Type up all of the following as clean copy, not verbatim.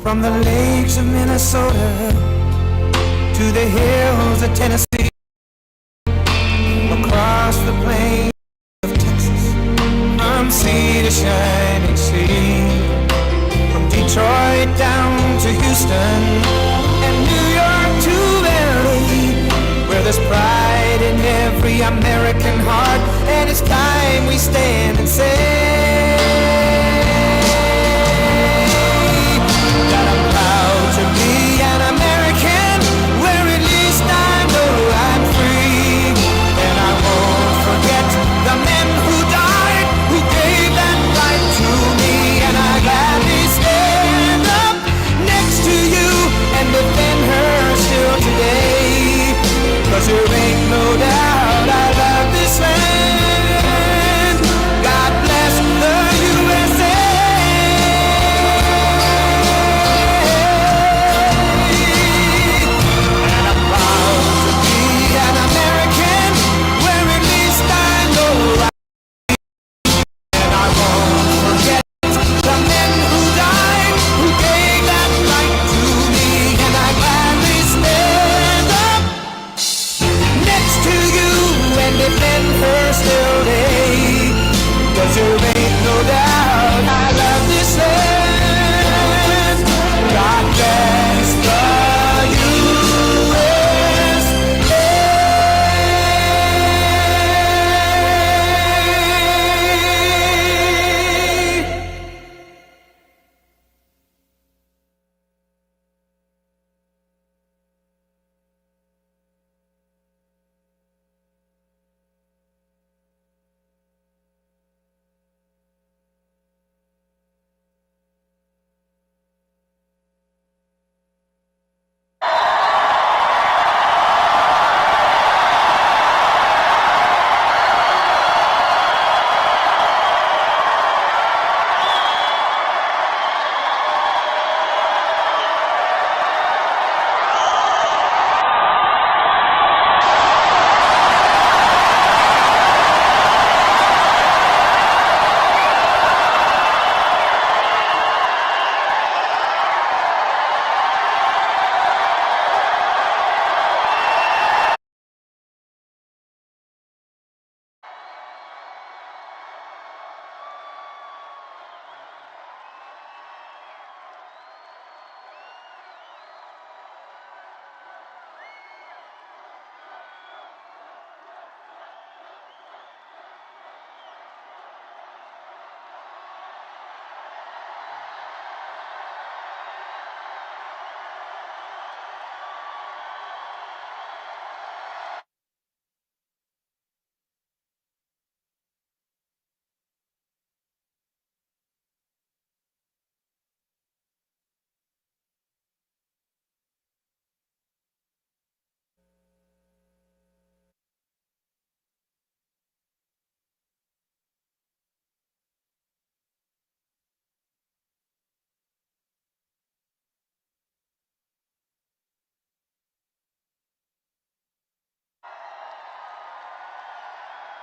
From the lakes of Minnesota to the hills of Tennessee, across the plains of Texas, from sea to shining sea, from Detroit down to Houston and New York to LA, where there's pride in every American heart, and it's time we stand and say that I'm proud to be an American, where at least I know I'm free. And I won't forget the men who died, who gave that right to me. And I gladly stand up next to you and defend her still today, 'cause there ain't no doubt I love this land. God bless the USA.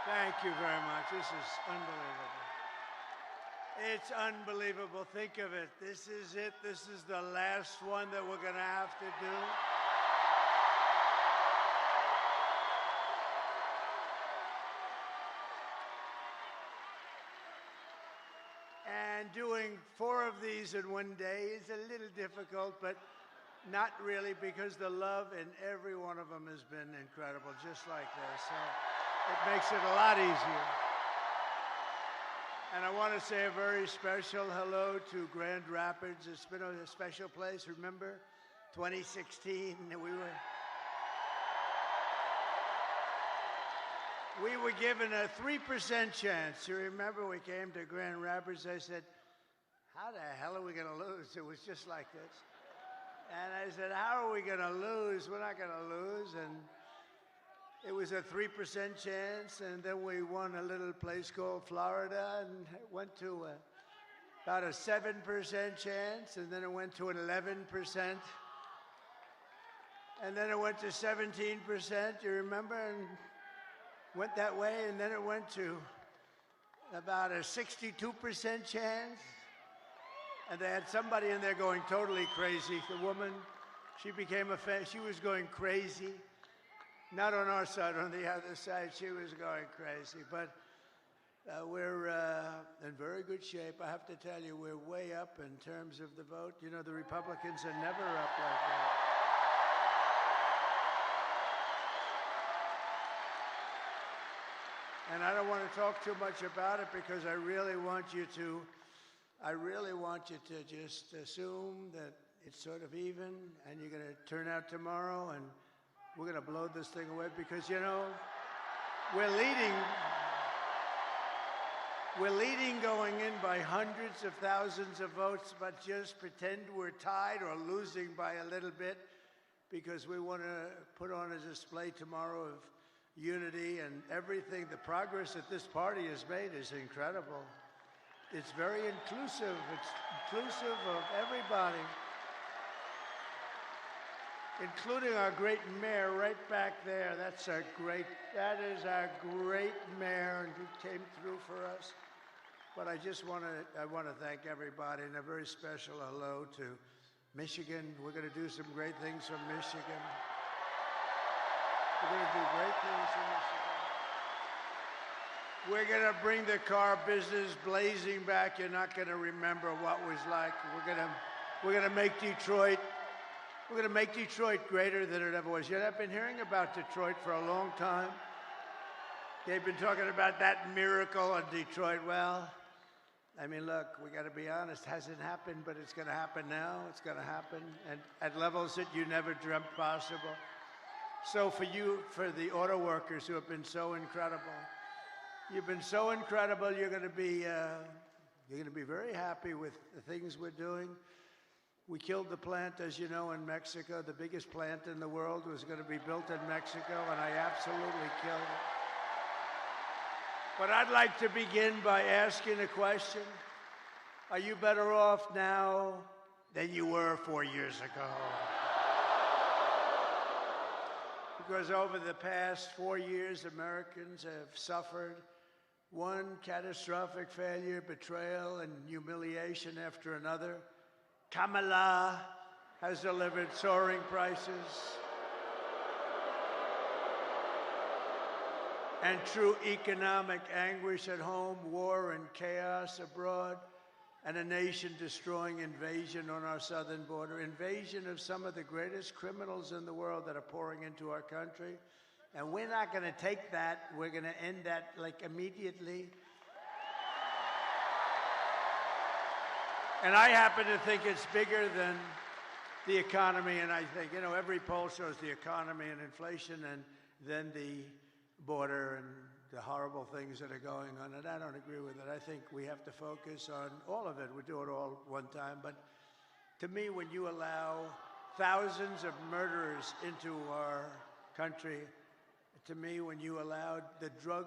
Thank you very much. This is unbelievable. It's unbelievable. Think of it. This is it. This is the last one that we're going to have to do. And doing 4 of these in one day is a little difficult, but not really, because the love in every one of them has been incredible, just like this. So it makes it a lot easier. And I want to say a very special hello to Grand Rapids. It's been a special place. Remember, 2016, we were given a 3% chance. You remember, we came to Grand Rapids. I said, how the hell are we going to lose? It was just like this. And I said, how are we going to lose? We're not going to lose. And it was a 3% chance. And then we won a little place called Florida, and it went to about a 7% chance. And then it went to an 11%. And then it went to 17%, you remember? And went that way. And then it went to about a 62% chance. And they had somebody in there going totally crazy. The woman, she became a fan. She was going crazy. Not on our side, on the other side, she was going crazy. But we're in very good shape. I have to tell you, we're way up in terms of the vote. You know, the Republicans are never up like that. And I don't want to talk too much about it because I really want you to just assume that it's sort of even and you're going to turn out tomorrow and we're going to blow this thing away because, you know, we're leading going in by hundreds of thousands of votes, but just pretend we're tied or losing by a little bit because we want to put on a display tomorrow of unity and everything. The progress that this party has made is incredible. It's very inclusive. It's inclusive of everybody, including our great mayor right back there. That is our great mayor, and he came through for us. But I want to thank everybody, and a very special hello to Michigan. We're going to do some great things from Michigan. We're going to do great things from Michigan. We're going to bring the car business blazing back. You're not going to remember what was like. We're going to make Detroit. We're going to make Detroit greater than it ever was. You know, I've been hearing about Detroit for a long time. They've been talking about that miracle in Detroit. Well, I mean, look, we got to be honest. It hasn't happened, but it's going to happen now. It's going to happen, and at levels that you never dreamt possible. So for the auto workers who have been so incredible, you've been so incredible. You're going to be very happy with the things we're doing. We killed the plant, as you know, in Mexico. The biggest plant in the world was going to be built in Mexico, and I absolutely killed it. But I'd like to begin by asking a question. Are you better off now than you were 4 years ago? Because over the past 4 years, Americans have suffered one catastrophic failure, betrayal, and humiliation after another. Kamala has delivered soaring prices and true economic anguish at home, war and chaos abroad, and a nation-destroying invasion on our southern border, invasion of some of the greatest criminals in the world that are pouring into our country. And we're not going to take that. We're going to end that, like, immediately. And I happen to think it's bigger than the economy. And I think, you know, every poll shows the economy and inflation and then the border and the horrible things that are going on, and I don't agree with it. I think we have to focus on all of it. We do it all one time. But to me, when you allow thousands of murderers into our country, to me, when you allowed the drug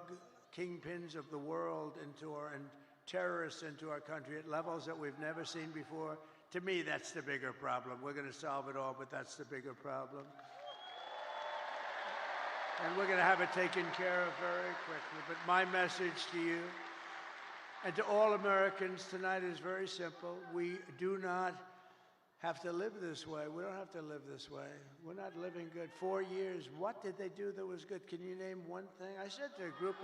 kingpins of the world into and terrorists into our country at levels that we've never seen before, to me, that's the bigger problem. We're going to solve it all, but that's the bigger problem. And we're going to have it taken care of very quickly. But my message to you and to all Americans tonight is very simple. We do not have to live this way. We don't have to live this way. We're not living good. 4 years, what did they do that was good? Can you name one thing? I said to a group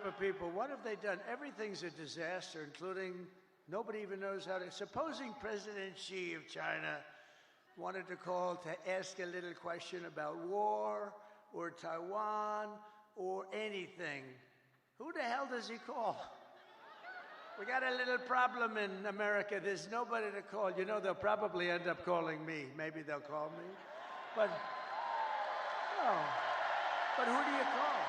of people, what have they done? Everything's a disaster, including nobody even knows how to. Supposing President Xi of China wanted to call to ask a little question about war or Taiwan or anything. Who the hell does he call? We got a little problem in America. There's nobody to call. You know, they'll probably end up calling me. Maybe they'll call me. But, no. But who do you call?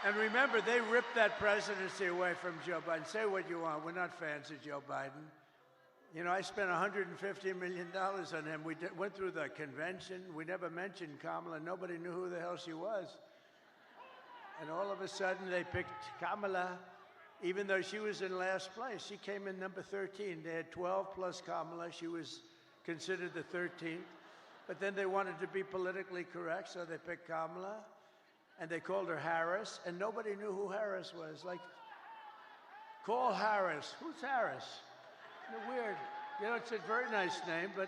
And remember, they ripped that presidency away from Joe Biden. Say what you want. We're not fans of Joe Biden. You know, I spent $150 million on him. We went through the convention. We never mentioned Kamala. Nobody knew who the hell she was. And all of a sudden, they picked Kamala, even though she was in last place. She came in number 13. They had 12 plus Kamala. She was considered the 13th. But then they wanted to be politically correct, so they picked Kamala. And they called her Harris. And nobody knew who Harris was. Like, Call Harris. Who's Harris? Weird. You know, it's a very nice name, but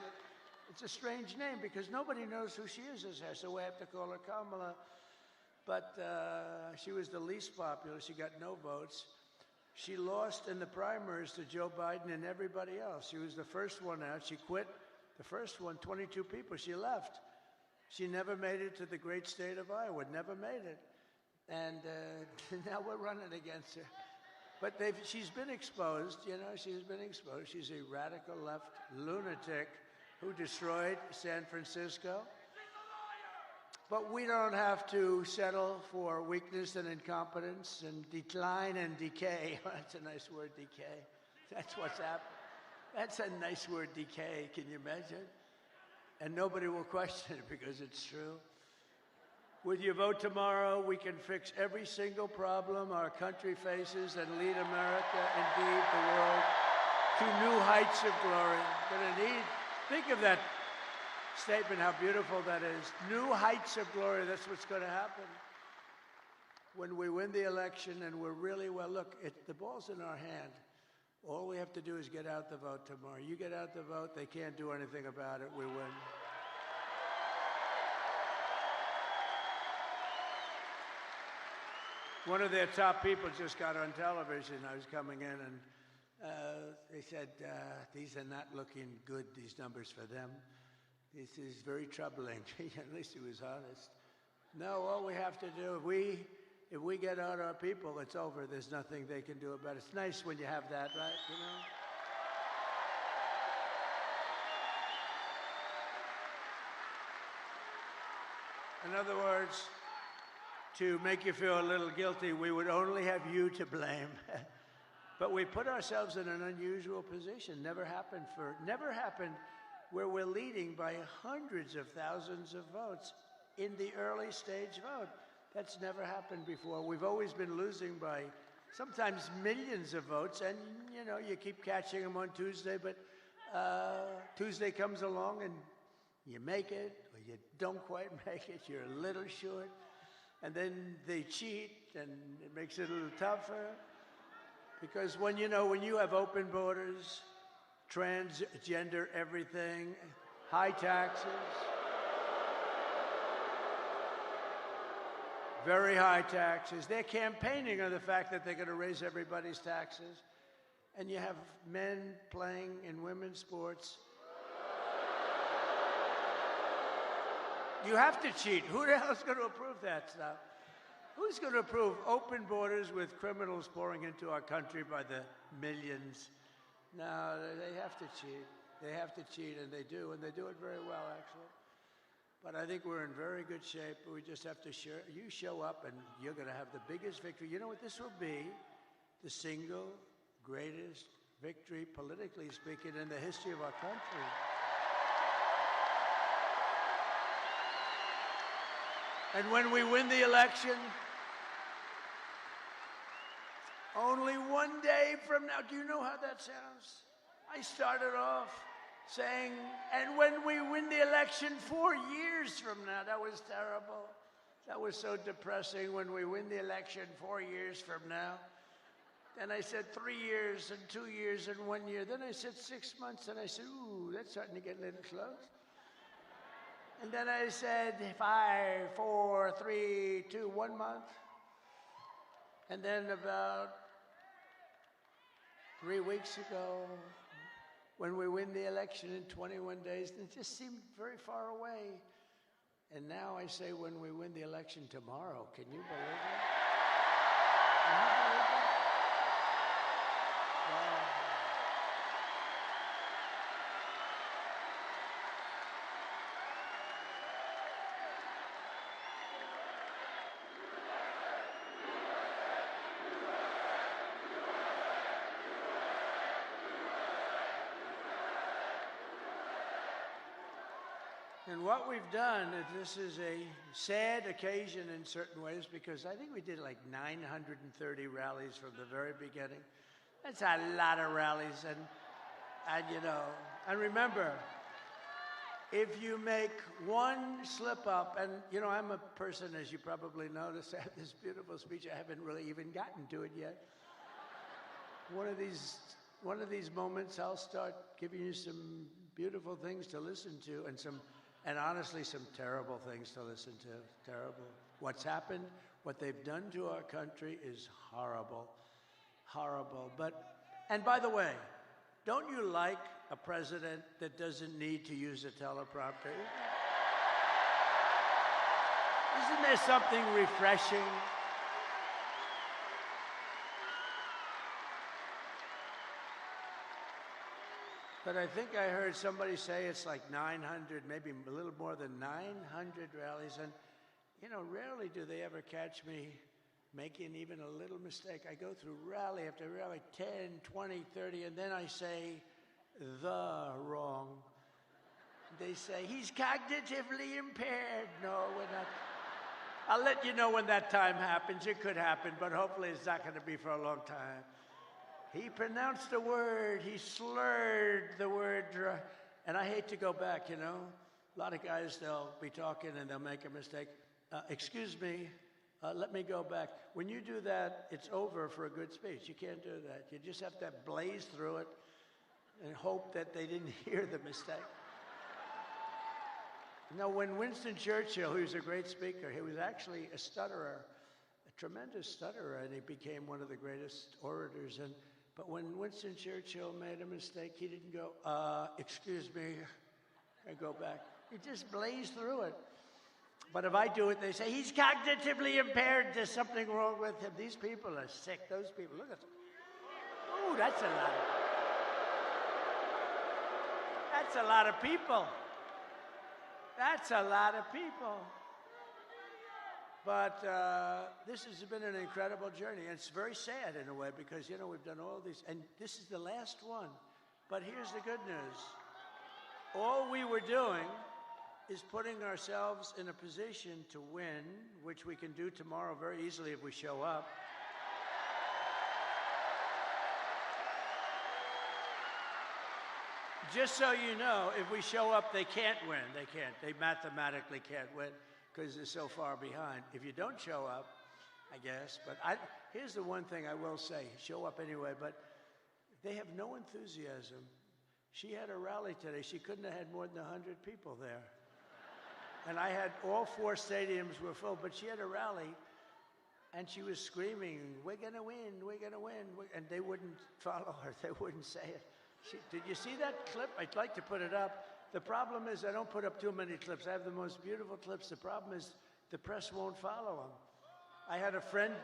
it's a strange name because nobody knows who she is as Harris, so we have to call her Kamala. But she was the least popular. She got no votes. She lost in the primaries to Joe Biden and everybody else. She was the first one out. She quit the first one, 22 people. She left. She never made it to the great state of Iowa, never made it. And now we're running against her. But she's been exposed, you know, she's been exposed. She's a radical left lunatic who destroyed San Francisco. But we don't have to settle for weakness and incompetence and decline and decay. That's a nice word, decay. That's what's happened. That's a nice word, decay. Can you imagine? And nobody will question it because it's true. With your vote tomorrow, we can fix every single problem our country faces and lead America, indeed the world, to new heights of glory. Think of that statement, how beautiful that is. New heights of glory, that's what's going to happen. When we win the election and we're really well, look, the ball's in our hand. All we have to do is get out the vote tomorrow. You get out the vote, they can't do anything about it, we win. One of their top people just got on television. I was coming in and they said, these are not looking good, these numbers for them. This is very troubling. At least he was honest. No, all we have to do, if we get out our people, it's over. There's nothing they can do about it. It's nice when you have that, right? You know? In other words, to make you feel a little guilty, we would only have you to blame. But we put ourselves in an unusual position. Never happened where we're leading by hundreds of thousands of votes in the early stage vote. That's never happened before. We've always been losing by sometimes millions of votes, and you know, you keep catching them on Tuesday, but Tuesday comes along and you make it, or you don't quite make it, you're a little short, and then they cheat, and it makes it a little tougher. Because when you have open borders, transgender everything, high taxes, very high taxes. They're campaigning on the fact that they're going to raise everybody's taxes. And you have men playing in women's sports. You have to cheat. Who the hell is going to approve that stuff? Who's going to approve open borders with criminals pouring into our country by the millions? No, they have to cheat. They have to cheat, and they do it very well, actually. But I think we're in very good shape. We just have to show up, and you're going to have the biggest victory. You know what this will be? The single greatest victory, politically speaking, in the history of our country. And when we win the election, only one day from now, do you know how that sounds? I started off saying, and when we win the election 4 years from now, that was terrible. That was so depressing. When we win the election 4 years from now. Then I said 3 years and 2 years and 1 year. Then I said 6 months, and I said, ooh, that's starting to get a little close. And then I said 5, 4, 3, 2, 1 month. And then about 3 weeks ago, when we win the election in 21 days, it just seemed very far away. And now I say when we win the election tomorrow. Can you believe it? Can you believe it? Wow. And what we've done, this is a sad occasion in certain ways, because I think we did like 930 rallies from the very beginning. That's a lot of rallies. And you know, and remember, if you make one slip up, and you know, I'm a person, as you probably noticed, I have this beautiful speech. I haven't really even gotten to it yet. one of these moments, I'll start giving you some beautiful things to listen to, and honestly, some terrible things to listen to. Terrible. What's happened, what they've done to our country is horrible, horrible. And by the way, don't you like a president that doesn't need to use a teleprompter? Isn't there something refreshing? But I think I heard somebody say it's like 900, maybe a little more than 900 rallies. And, you know, rarely do they ever catch me making even a little mistake. I go through rally after rally, 10, 20, 30, and then I say the wrong. They say, he's cognitively impaired. No, we're not. I'll let you know when that time happens. It could happen, but hopefully it's not going to be for a long time. He pronounced a word. He slurred the word. And I hate to go back, you know. A lot of guys, they'll be talking and they'll make a mistake. Excuse me, let me go back. When you do that, it's over for a good speech. You can't do that. You just have to blaze through it and hope that they didn't hear the mistake. You know, when Winston Churchill, who was a great speaker, he was actually a stutterer, a tremendous stutterer, and he became one of the greatest orators. But when Winston Churchill made a mistake, he didn't go, excuse me, and go back. He just blazed through it. But if I do it, they say, he's cognitively impaired. There's something wrong with him. These people are sick. Those people, look at them. Ooh, that's a lot of people. That's a lot of people. But this has been an incredible journey. And it's very sad in a way because, you know, we've done all these. And this is the last one. But here's the good news. All we were doing is putting ourselves in a position to win, which we can do tomorrow very easily if we show up. Just so you know, if we show up, they can't win. They can't. They mathematically can't win because they're so far behind. If you don't show up, I guess. But here's the one thing I will say. Show up anyway, but they have no enthusiasm. She had a rally today. She couldn't have had more than 100 people there. And I had all 4 stadiums were full, but she had a rally, and she was screaming, we're going to win, we're going to win. And they wouldn't follow her. They wouldn't say it. Did you see that clip? I'd like to put it up. The problem is I don't put up too many clips. I have the most beautiful clips. The problem is the press won't follow them. I had a friend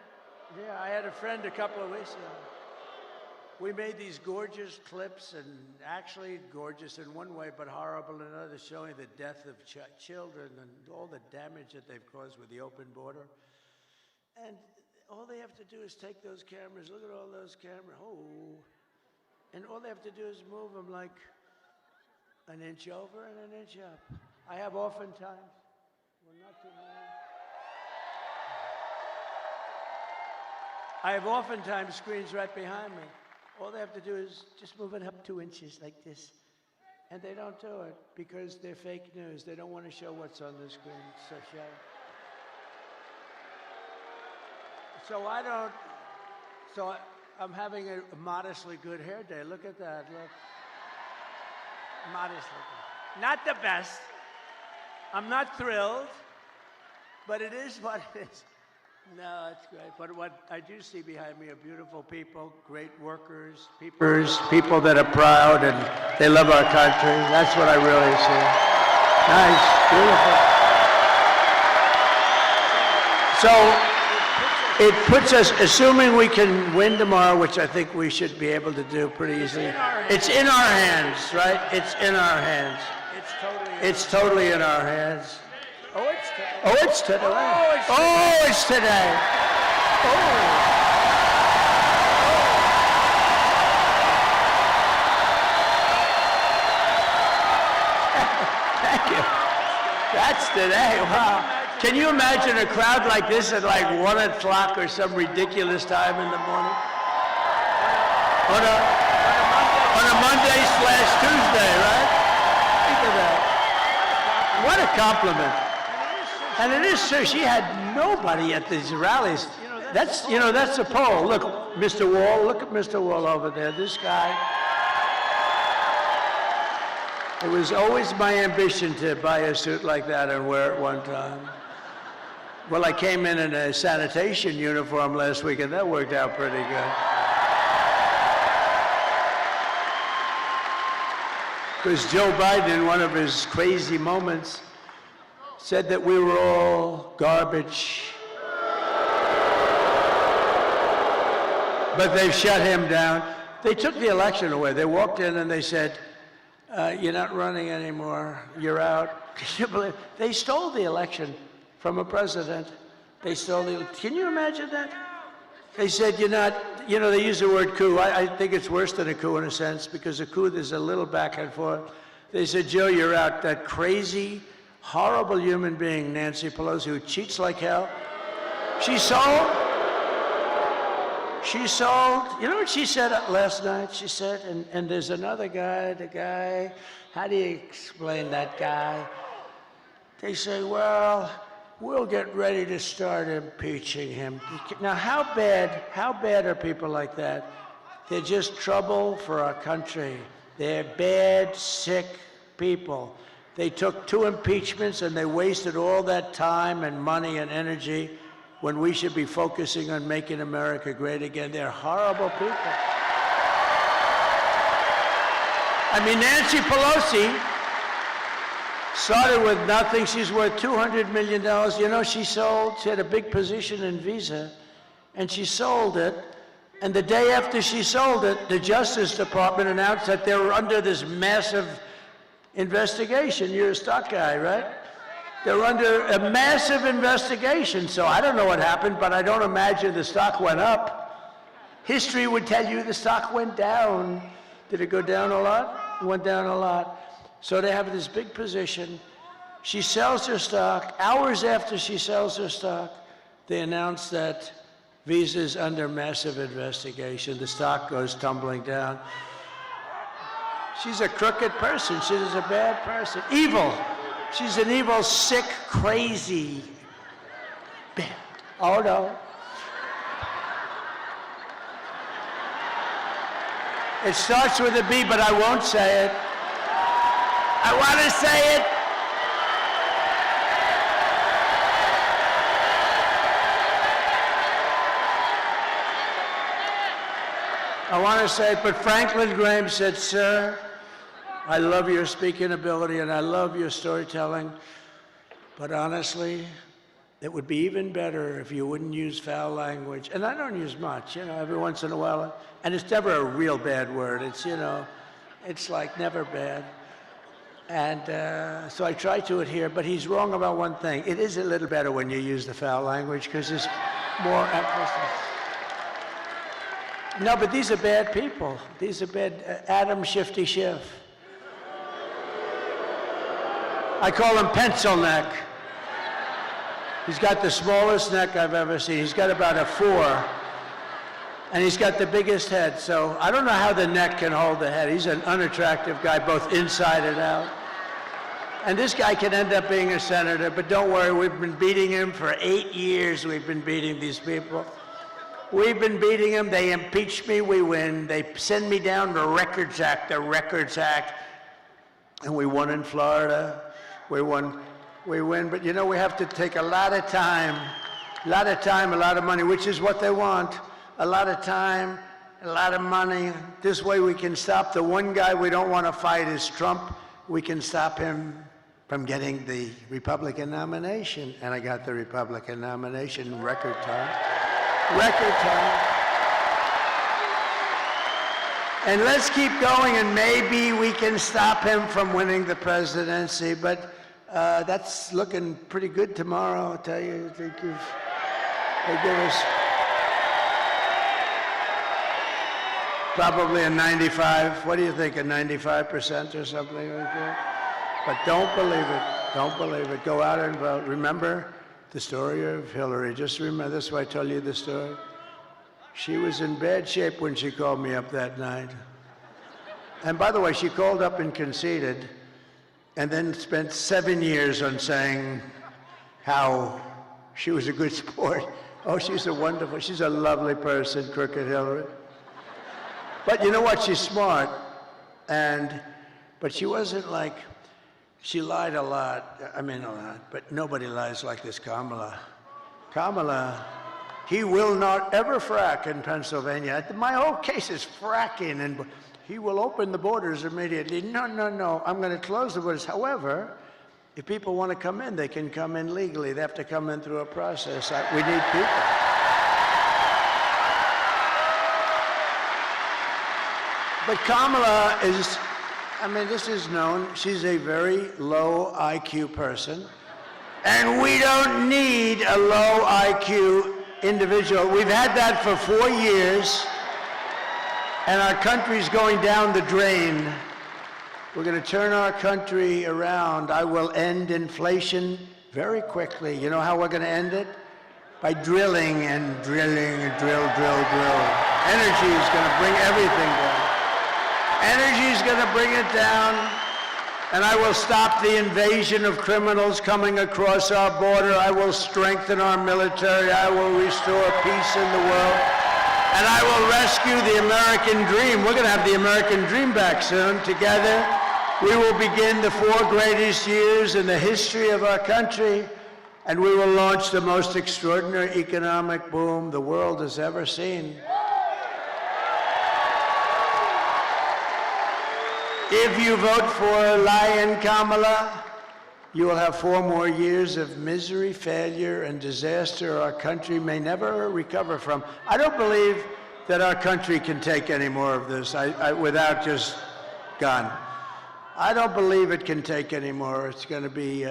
a couple of weeks ago. We made these gorgeous clips, and actually gorgeous in one way, but horrible in another, showing the death of children and all the damage that they've caused with the open border. And all they have to do is take those cameras, look at all those cameras, and all they have to do is move them like an inch over and an inch up. I have oftentimes, well, not too many. I have oftentimes screens right behind me. All they have to do is just move it up 2 inches like this. And they don't do it because they're fake news. They don't want to show what's on the screen. So I'm having a modestly good hair day. Look at that, look. Modestly good. Not the best. I'm not thrilled, but it is what it is. No, it's great. But what I do see behind me are beautiful people, great workers, people that are proud and they love our country. That's what I really see. Nice, beautiful. So it puts us, assuming we can win tomorrow, which I think we should be able to do pretty easily. It's in our hands, right? It's in our hands. It's totally in our hands. Oh, it's today. Oh, it's today. Oh, it's today. Thank you. That's today. Wow. Can you imagine a crowd like this at like 1 o'clock or some ridiculous time in the morning? On a Monday/Tuesday, right? Think of that. What a compliment. And it is, sir, she had nobody at these rallies. That's, you know, that's a poll. Look, Mr. Wall, look at Mr. Wall over there. This guy. It was always my ambition to buy a suit like that and wear it one time. Well, I came in a sanitation uniform last week, and that worked out pretty good. Because Joe Biden, in one of his crazy moments, said that we were all garbage. But they've shut him down. They took the election away. They walked in and they said, you're not running anymore. You're out. Can you believe? They stole the election from a president. They stole the, can you imagine that? They said, you're not, you know, they use the word coup. I think it's worse than a coup in a sense, because a coup, there's a little back and forth. They said, Joe, you're out. That crazy, horrible human being, Nancy Pelosi, who cheats like hell. She sold. She sold. You know what she said last night? She said, and there's another guy, the guy, how do you explain that guy? They say, well, we'll get ready to start impeaching him. Now, how bad are people like that? They're just trouble for our country. They're bad, sick people. They took 2 impeachments and they wasted all that time and money and energy when we should be focusing on making America great again. They're horrible people. I mean, Nancy Pelosi started with nothing. She's worth $200 million. You know, she had a big position in Visa, and she sold it. And the day after she sold it, the Justice Department announced that they were under this massive investigation. You're a stock guy, right? They're under a massive investigation. So I don't know what happened, but I don't imagine the stock went up. History would tell you the stock went down. Did it go down a lot? It went down a lot. So they have this big position. She sells her stock. Hours after she sells her stock, they announce that Visa is under massive investigation. The stock goes tumbling down. She's a crooked person. She's a bad person. Evil. She's an evil, sick, crazy, bad. Oh, no. It starts with a B, but I won't say it. I want to say it. I want to say it, but Franklin Graham said, sir, I love your speaking ability and I love your storytelling, but honestly, it would be even better if you wouldn't use foul language. And I don't use much, you know, every once in a while. And it's never a real bad word. It's, you know, it's like never bad. And so I try to adhere, but he's wrong about one thing. It is a little better when you use the foul language because there's more emphasis. No, but these are bad people. These are bad. Adam Shifty Schiff. I call him pencil neck. He's got the smallest neck I've ever seen. He's got about a 4. And he's got the biggest head. So I don't know how the neck can hold the head. He's an unattractive guy, both inside and out. And this guy can end up being a senator, but don't worry, we've been beating him for 8 years. We've been beating these people. We've been beating them. They impeach me, we win. They send me down the Records Act, and we won in Florida. We win, but you know, we have to take a lot of time, a lot of money, which is what they want. A lot of time, a lot of money. This way we can stop the one guy we don't want to fight is Trump. We can stop him from getting the Republican nomination. And I got the Republican nomination in record time. Record time. And let's keep going, and maybe we can stop him from winning the presidency. But that's looking pretty good tomorrow, I'll tell you. They give us probably a 95. What do you think, a 95% or something like that? But don't believe it. Don't believe it. Go out and vote. Remember the story of Hillary. Just remember, that's why I told you the story. She was in bad shape when she called me up that night. And by the way, she called up and conceded, and then spent 7 years on saying how she was a good sport. Oh, she's a lovely person, Crooked Hillary. But you know what? She's smart, but she wasn't like, she lied a lot. I mean, a lot, but nobody lies like this Kamala. Kamala, he will not ever frack in Pennsylvania. My whole case is fracking, and he will open the borders immediately. No, no, no, I'm going to close the borders. However, if people want to come in, they can come in legally. They have to come in through a process. We need people. But Kamala is, I mean, this is known. She's a very low IQ person. And we don't need a low IQ individual. We've had that for 4 years. And our country's going down the drain. We're going to turn our country around. I will end inflation very quickly. You know how we're going to end it? By drilling and drilling and drill. Energy is going to bring everything down. Energy is going to bring it down. And I will stop the invasion of criminals coming across our border. I will strengthen our military. I will restore peace in the world. And I will rescue the American dream. We're going to have the American dream back soon. Together, we will begin the 4 greatest years in the history of our country, and we will launch the most extraordinary economic boom the world has ever seen. If you vote for Lion Kamala, you will have 4 more years of misery, failure, and disaster our country may never recover from. I don't believe that our country can take any more of this without just gone. I don't believe it can take any more. It's going to be,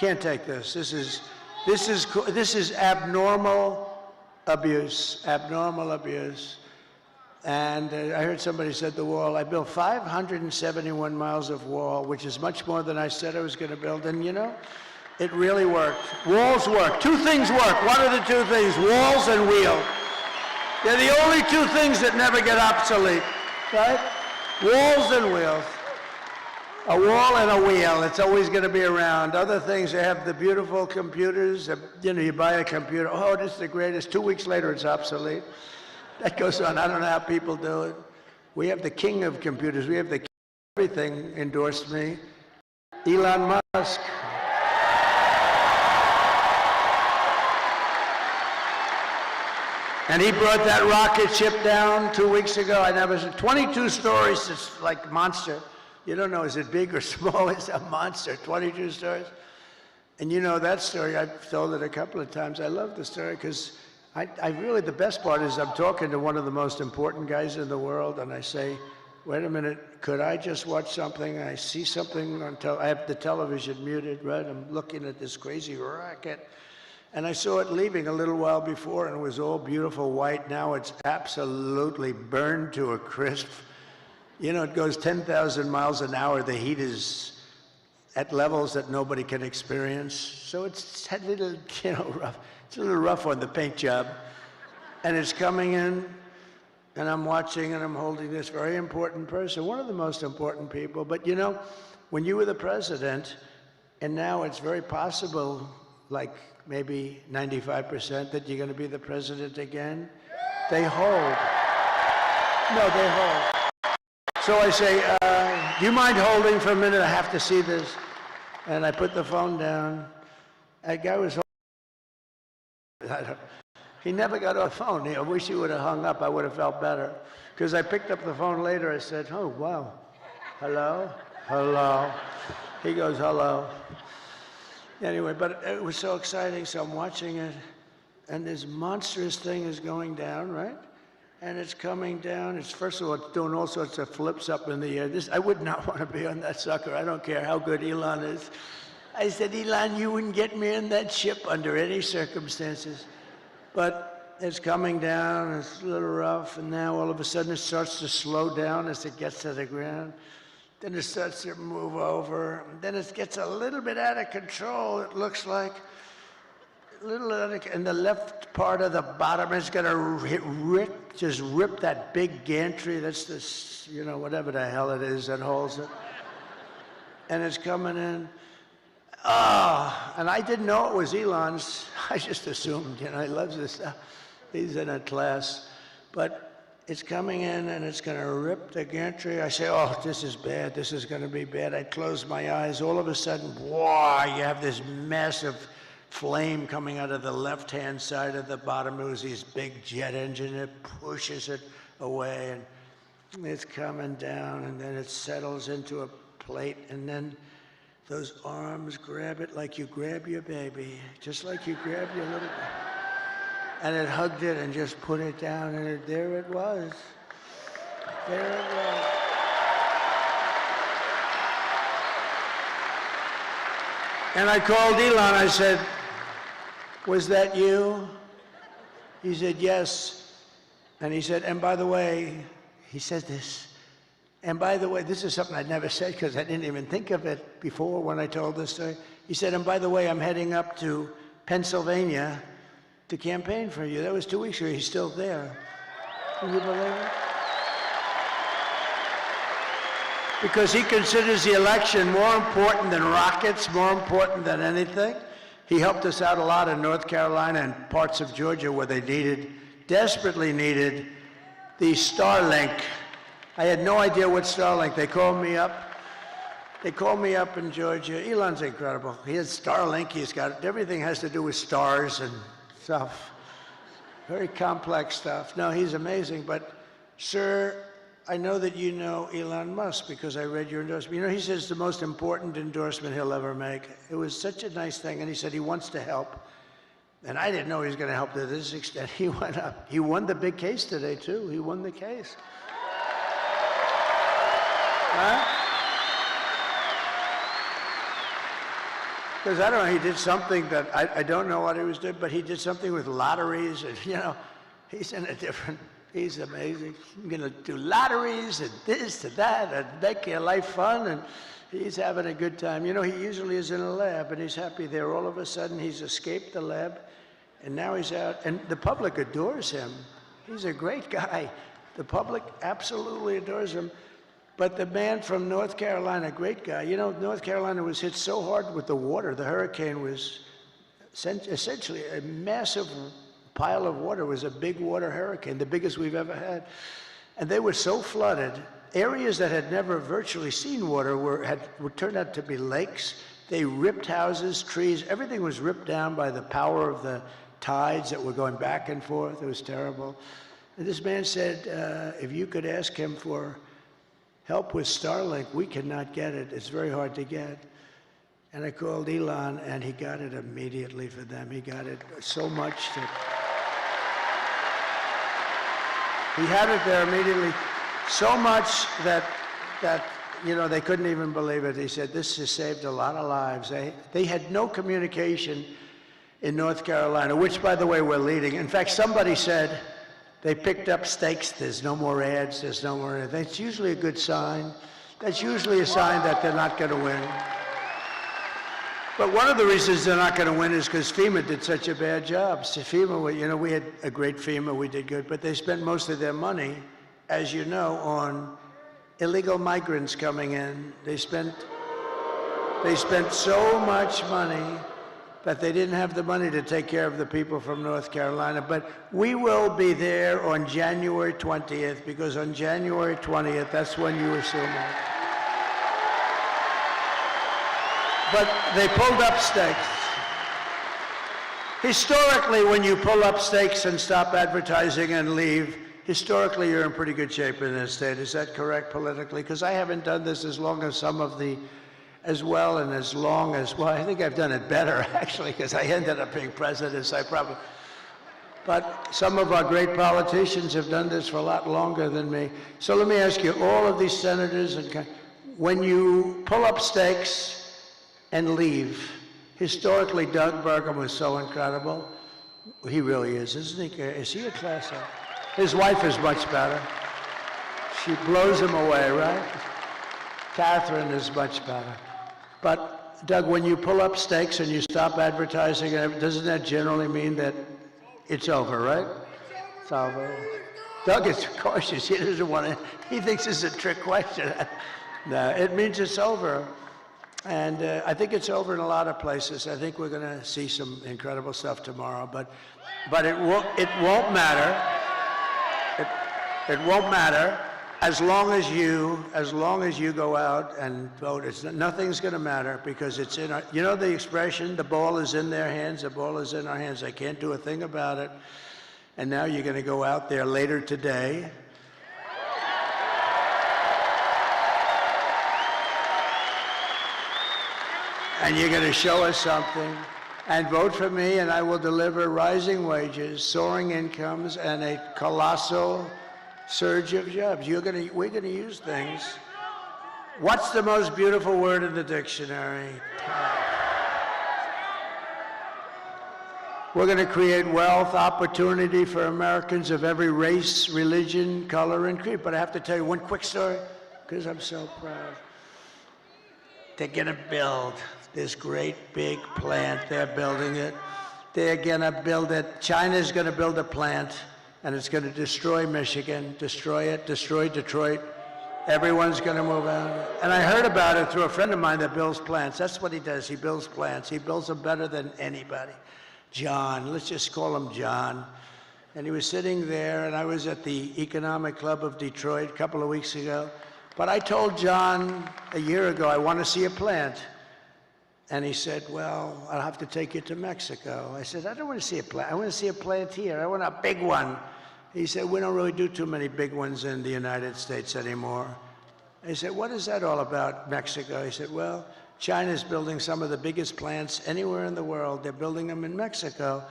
can't take this. This is abnormal abuse, And I heard somebody said the wall. I built 571 miles of wall, which is much more than I said I was going to build. And you know, it really worked. Walls work. 2 things work. What are the 2 things? Walls and wheel. They're the only 2 things that never get obsolete, right? Walls and wheels. A wall and a wheel. It's always going to be around. Other things, they have the beautiful computers. You know, you buy a computer. Oh, this is the greatest. 2 weeks later, it's obsolete. That goes on. I don't know how people do it. We have the king of computers. We have the king of everything endorsed me. Elon Musk. And he brought that rocket ship down 2 weeks ago. I never said 22 stories. It's like monster. You don't know, is it big or small? It's a monster. 22 stories. And you know that story. I've told it a couple of times. I love the story because I really, the best part is I'm talking to one of the most important guys in the world, and I say, wait a minute, could I just watch something? I see something on I have the television muted, right? I'm looking at this crazy rocket, and I saw it leaving a little while before, and it was all beautiful white. Now it's absolutely burned to a crisp. You know, it goes 10,000 miles an hour. The heat is at levels that nobody can experience. So it's a little, you know, rough. It's a little rough on the paint job. And it's coming in, and I'm watching, and I'm holding this very important person, one of the most important people. But you know, when you were the president, and now it's very possible, like maybe 95% that you're going to be the president again, they hold. No, they hold. So I say, do you mind holding for a minute? I have to see this. And I put the phone down. That guy was holding. He never got off the phone. I wish he would have hung up. I would have felt better. Because I picked up the phone later. I said, oh, wow. Hello? Hello? He goes, hello. Anyway, but it was so exciting. So I'm watching it. And this monstrous thing is going down, right? And it's coming down. It's, first of all, it's doing all sorts of flips up in the air. I would not want to be on that sucker. I don't care how good Elon is. I said, Elon, you wouldn't get me in that ship under any circumstances. But it's coming down. It's a little rough. And now all of a sudden it starts to slow down as it gets to the ground. Then it starts to move over. And then it gets a little bit out of control, it looks like. And the left part of the bottom is going to just rip that big gantry. That's this, you know, whatever the hell it is that holds it. And it's coming in. Oh, and I didn't know it was Elon's. I just assumed, you know, he loves this stuff. He's in a class. But it's coming in and it's going to rip the gantry. I say, oh, this is bad. This is going to be bad. I close my eyes. All of a sudden, wow, you have this massive flame coming out of the left-hand side of the bottom. It was this big jet engine. It pushes it away, and it's coming down, and then it settles into a plate, and then those arms grab it like you grab your baby, just like you grab your little baby. And it hugged it and just put it down, and there it was. There it was. And I called Elon. I said, was that you? He said, yes. And he said, and by the way, he said this, and by the way, this is something I'd never said because I didn't even think of it before when I told this story. He said, and by the way, I'm heading up to Pennsylvania to campaign for you. That was 2 weeks ago. He's still there. Can you believe it? Because he considers the election more important than rockets, more important than anything. He helped us out a lot in North Carolina and parts of Georgia where they desperately needed the Starlink. I had no idea what Starlink. They called me up. They called me up in Georgia. Elon's incredible. He has Starlink. He's got everything has to do with stars and stuff. Very complex stuff. No, he's amazing. But, sir, I know that you know Elon Musk because I read your endorsement. You know, he says the most important endorsement he'll ever make. It was such a nice thing, and he said he wants to help. And I didn't know he was going to help to this extent. He went up. He won the big case today, too. He won the case. Huh? Because I don't know, he did something that I don't know what he was doing, but he did something with lotteries, and you know, he's in a different, he's amazing. He's going to do lotteries and this and that and make your life fun, and he's having a good time. You know, he usually is in a lab, and he's happy there. All of a sudden, he's escaped the lab, and now he's out, and the public adores him. He's a great guy. The public absolutely adores him. But the man from North Carolina, great guy. You know, North Carolina was hit so hard with the water. The hurricane was essentially a massive pile of water. It was a big water hurricane, the biggest we've ever had. And they were so flooded. Areas that had never virtually seen water would turn out to be lakes. They ripped houses, trees. Everything was ripped down by the power of the tides that were going back and forth. It was terrible. And this man said, if you could ask him for help with Starlink, we cannot get it. It's very hard to get. And I called Elon, and he got it immediately for them. He got it so much that he had it there immediately, so much that you know, they couldn't even believe it. He said, this has saved a lot of lives. They had no communication in North Carolina, which, by the way, we're leading. In fact, somebody said, they picked up stakes. There's no more ads. There's no more anything. That's usually a good sign. That's usually a sign that they're not going to win. But one of the reasons they're not going to win is because FEMA did such a bad job. So FEMA, you know, we had a great FEMA. We did good. But they spent most of their money, as you know, on illegal migrants coming in. They spent so much money that they didn't have the money to take care of the people from North Carolina. But we will be there on January 20th, because on January 20th, that's when you assume it. But they pulled up stakes. Historically, when you pull up stakes and stop advertising and leave, historically you're in pretty good shape in this state. Is that correct politically? Because I haven't done this as long as some of the as well and as long as, well, I think I've done it better, actually, because I ended up being president, so I probably, but some of our great politicians have done this for a lot longer than me. So let me ask you, all of these senators, and when you pull up stakes and leave, historically, Doug Burgum was so incredible. He really is, isn't he? Is he a class act? His wife is much better. She blows him away, right? Catherine is much better. But, Doug, when you pull up stakes and you stop advertising, doesn't that generally mean that it's over, right? It's over. Doug is cautious. He doesn't want to, he thinks it's a trick question. No, it means it's over. And I think it's over in a lot of places. I think we're going to see some incredible stuff tomorrow, but it won't matter. It won't matter as long as you go out and vote. Nothing's going to matter because it's in our, you know the expression, the ball is in their hands, the ball is in our hands. They can't do a thing about it. And now you're going to go out there later today. And you're going to show us something. And vote for me, and I will deliver rising wages, soaring incomes, and a colossal surge of jobs. We're going to use things. What's the most beautiful word in the dictionary? We're going to create wealth, opportunity for Americans of every race, religion, color, and creed. But I have to tell you one quick story, because I'm so proud. They're going to build this great big plant. They're building it. They're going to build it. China's going to build a plant, and it's going to destroy Michigan, destroy it, destroy Detroit. Everyone's going to move out. And I heard about it through a friend of mine that builds plants. That's what he does. He builds plants. He builds them better than anybody. John, let's just call him John. And he was sitting there, and I was at the Economic Club of Detroit a couple of weeks ago. But I told John a year ago, I want to see a plant. And he said, well, I'll have to take you to Mexico. I said, I don't want to see a plant. I want to see a plant here. I want a big one. He said, we don't really do too many big ones in the United States anymore. I said, what is that all about, Mexico? He said, well, China's building some of the biggest plants anywhere in the world. They're building them in Mexico.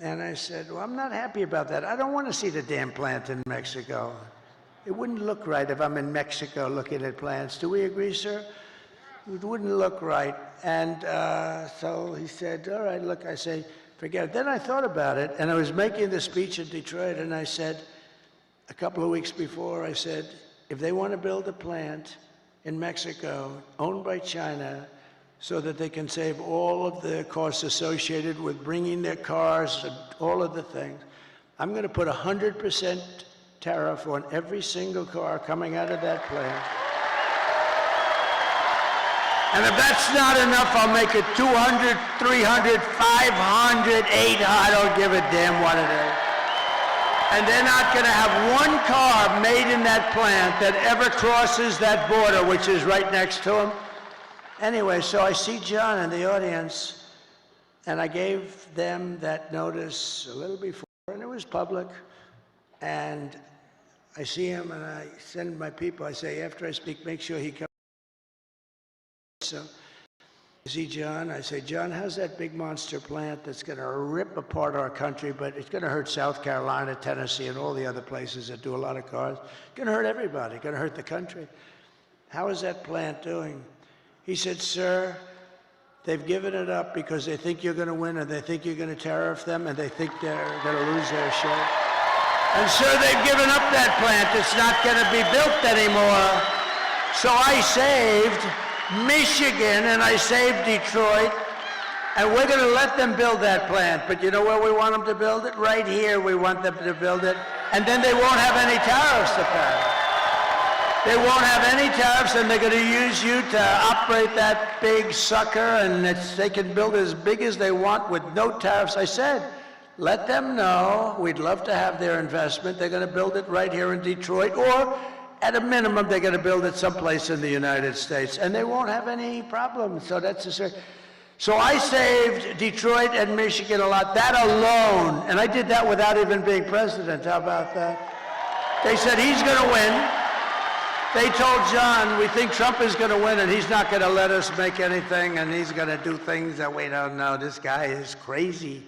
And I said, well, I'm not happy about that. I don't want to see the damn plant in Mexico. It wouldn't look right if I'm in Mexico looking at plants. Do we agree, sir? It wouldn't look right. And so he said, all right, look, I say, forget it. Then I thought about it, and I was making the speech in Detroit, and I said, a couple of weeks before, I said, if they want to build a plant in Mexico owned by China so that they can save all of the costs associated with bringing their cars and all of the things, I'm going to put 100% tariff on every single car coming out of that plant. And if that's not enough, I'll make it 200, 300, 500, 800. I don't give a damn what it is. And they're not going to have one car made in that plant that ever crosses that border, which is right next to them. Anyway, so I see John in the audience, and I gave them that notice a little before, and it was public. And I see him, and I send my people. I say, after I speak, make sure he comes. So I see John. I say, John, how's that big monster plant that's going to rip apart our country, but it's going to hurt South Carolina, Tennessee, and all the other places that do a lot of cars. It's going to hurt everybody. It's going to hurt the country. How is that plant doing? He said, sir, they've given it up because they think you're going to win, and they think you're going to tariff them, and they think they're going to lose their show. And sir, they've given up that plant. It's not going to be built anymore. So I saved Michigan, and I saved Detroit, and we're going to let them build that plant. But you know where we want them to build it? Right here we want them to build it, and then they won't have any tariffs to pay. They won't have any tariffs, and they're going to use you to operate that big sucker, and they can build it as big as they want with no tariffs. I said, let them know we'd love to have their investment. They're going to build it right here in Detroit, or at a minimum, they're going to build it someplace in the United States, and they won't have any problem. So that's a So I saved Detroit and Michigan a lot. That alone, and I did that without even being president. How about that? They said he's going to win. They told John, we think Trump is going to win, and he's not going to let us make anything, and he's going to do things that we don't know. This guy is crazy.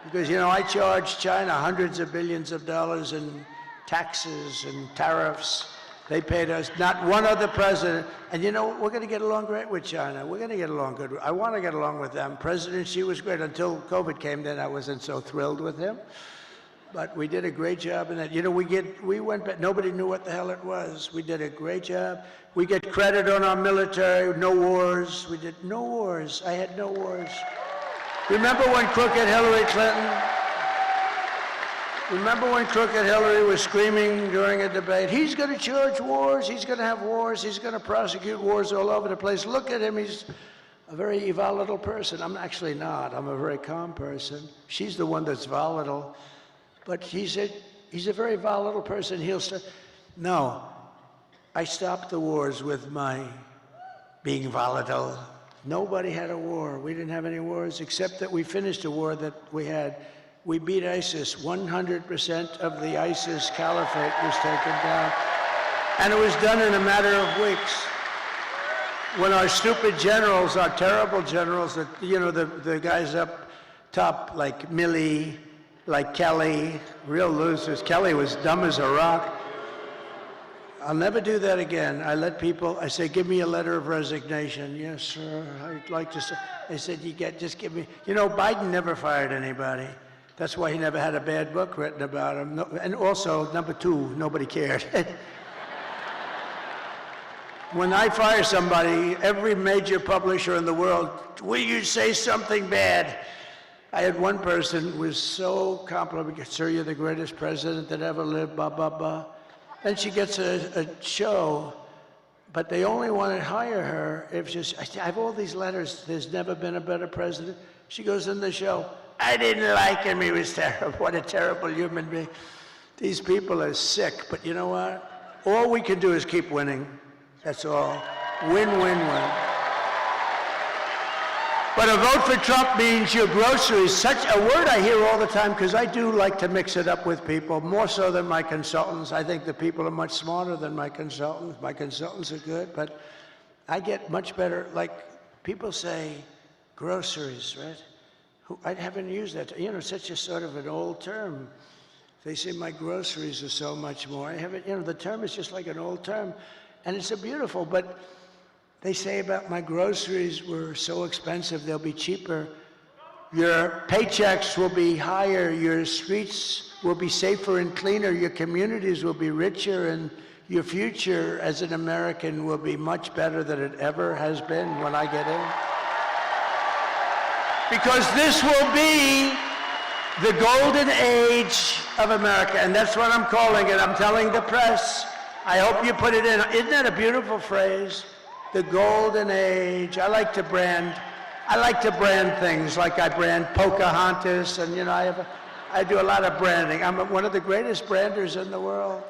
Because, you know, I charged China hundreds of billions of dollars in taxes and tariffs. They paid us, not one other president. And you know, we're going to get along great with China. We're going to get along good. I want to get along with them. President Xi was great until COVID came. Then I wasn't so thrilled with him. But we did a great job in that. You know, we went back. Nobody knew what the hell it was. We did a great job. We get credit on our military. No wars. We did no wars. I had no wars. Remember when crooked Hillary Clinton? Remember when Crooked Hillary was screaming during a debate, he's going to charge wars, he's going to have wars, he's going to prosecute wars all over the place. Look at him, he's a very volatile person. I'm actually not. I'm a very calm person. She's the one that's volatile. But he's a very volatile person. He'll start. No, I stopped the wars with my being volatile. Nobody had a war. We didn't have any wars, except that we finished a war that we had. We beat ISIS. 100% of the ISIS caliphate was taken down. And it was done in a matter of weeks. When our stupid generals, our terrible generals, the guys up top like Milley, like Kelly, real losers. Kelly was dumb as a rock. I'll never do that again. I let people, I say, give me a letter of resignation. Yes, sir, I'd like to say. They said, just give me. Biden never fired anybody. That's why he never had a bad book written about him. No, and also, number two, nobody cared. When I fire somebody, every major publisher in the world, will you say something bad? I had one person who was so complimentary, sir, you're the greatest president that ever lived, blah, blah, blah. Then she gets a show, but they only want to hire her if I have all these letters, there's never been a better president. She goes in the show, I didn't like him, he was terrible. What a terrible human being. These people are sick, but you know what? All we can do is keep winning. That's all. Win, win, win. But a vote for Trump means your groceries, such a word I hear all the time, because I do like to mix it up with people, more so than my consultants. I think the people are much smarter than my consultants. My consultants are good, but I get much better. Like, people say groceries, right? I haven't used that. Such a sort of an old term. They say my groceries are so much more. I haven't, the term is just like an old term. And it's a beautiful, but they say about my groceries were so expensive, they'll be cheaper. Your paychecks will be higher, your streets will be safer and cleaner, your communities will be richer, and your future as an American will be much better than it ever has been when I get in. Because this will be the golden age of America, and that's what I'm calling it. I'm telling the press. I hope you put it in. Isn't that a beautiful phrase? The golden age. I like to brand things, like I brand Pocahontas, and I do a lot of branding. I'm one of the greatest branders in the world.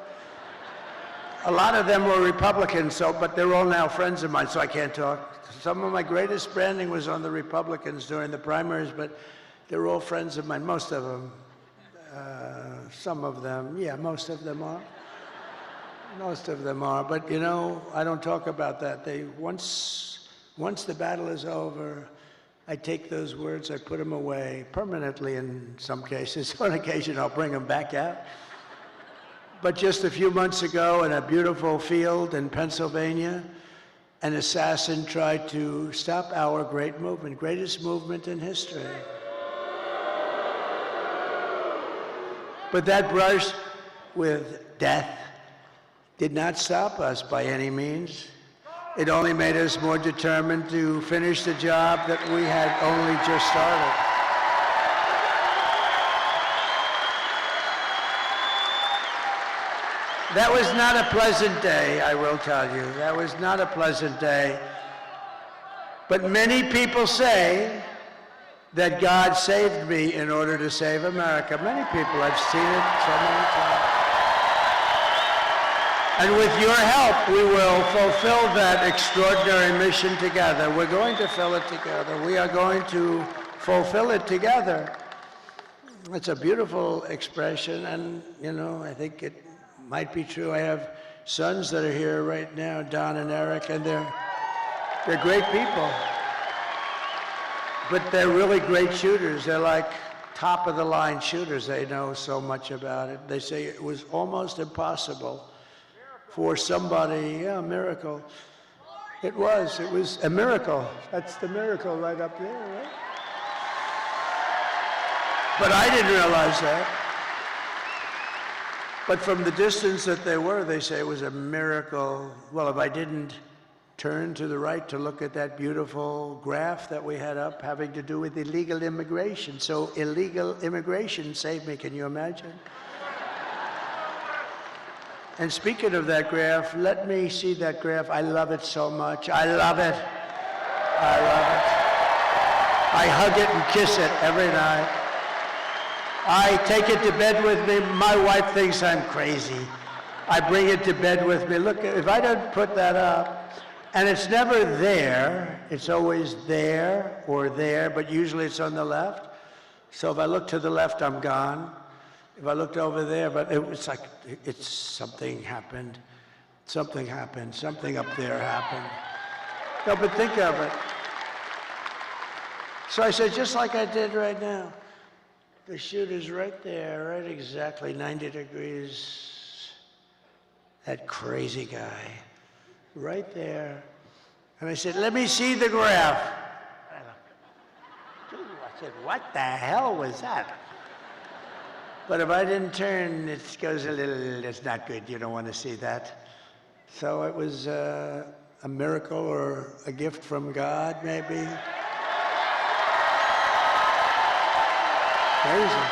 A lot of them were Republicans, but they're all now friends of mine, so I can't talk. Some of my greatest branding was on the Republicans during the primaries, but they're all friends of mine, most of them. Some of them, yeah, most of them are. Most of them are, but I don't talk about that. Once the battle is over, I take those words, I put them away permanently in some cases. On occasion, I'll bring them back out. But just a few months ago, in a beautiful field in Pennsylvania, an assassin tried to stop our great movement, greatest movement in history. But that brush with death did not stop us by any means. It only made us more determined to finish the job that we had only just started. That was not a pleasant day, I will tell you. That was not a pleasant day. But many people say that God saved me in order to save America. Many people, I've seen it so many times. And with your help, we will fulfill that extraordinary mission together. We're going to fill it together. We are going to fulfill it together. It's a beautiful expression, and, I think it might be true. I have sons that are here right now, Don and Eric, and they're great people. But they're really great shooters. They're like top-of-the-line shooters. They know so much about it. They say it was almost impossible for somebody, a miracle. It was a miracle. That's the miracle right up there, right? But I didn't realize that. But from the distance that they were, they say it was a miracle. Well, if I didn't turn to the right to look at that beautiful graph that we had up having to do with illegal immigration. So illegal immigration saved me, can you imagine? And speaking of that graph, let me see that graph. I love it so much. I love it. I love it. I hug it and kiss it every night. I take it to bed with me. My wife thinks I'm crazy. I bring it to bed with me. Look, if I don't put that up, and it's never there, it's always there or there, but usually it's on the left. So if I look to the left, I'm gone. If I looked over there, but it was like, something happened. Something happened. Something up there happened. No, but think of it. So I said, just like I did right now, the shooter's right there, right exactly 90 degrees. That crazy guy, right there. And I said, let me see the graph. I said, what the hell was that? But if I didn't turn, it goes a little, it's not good. You don't want to see that. So it was a miracle or a gift from God, maybe. Amazing.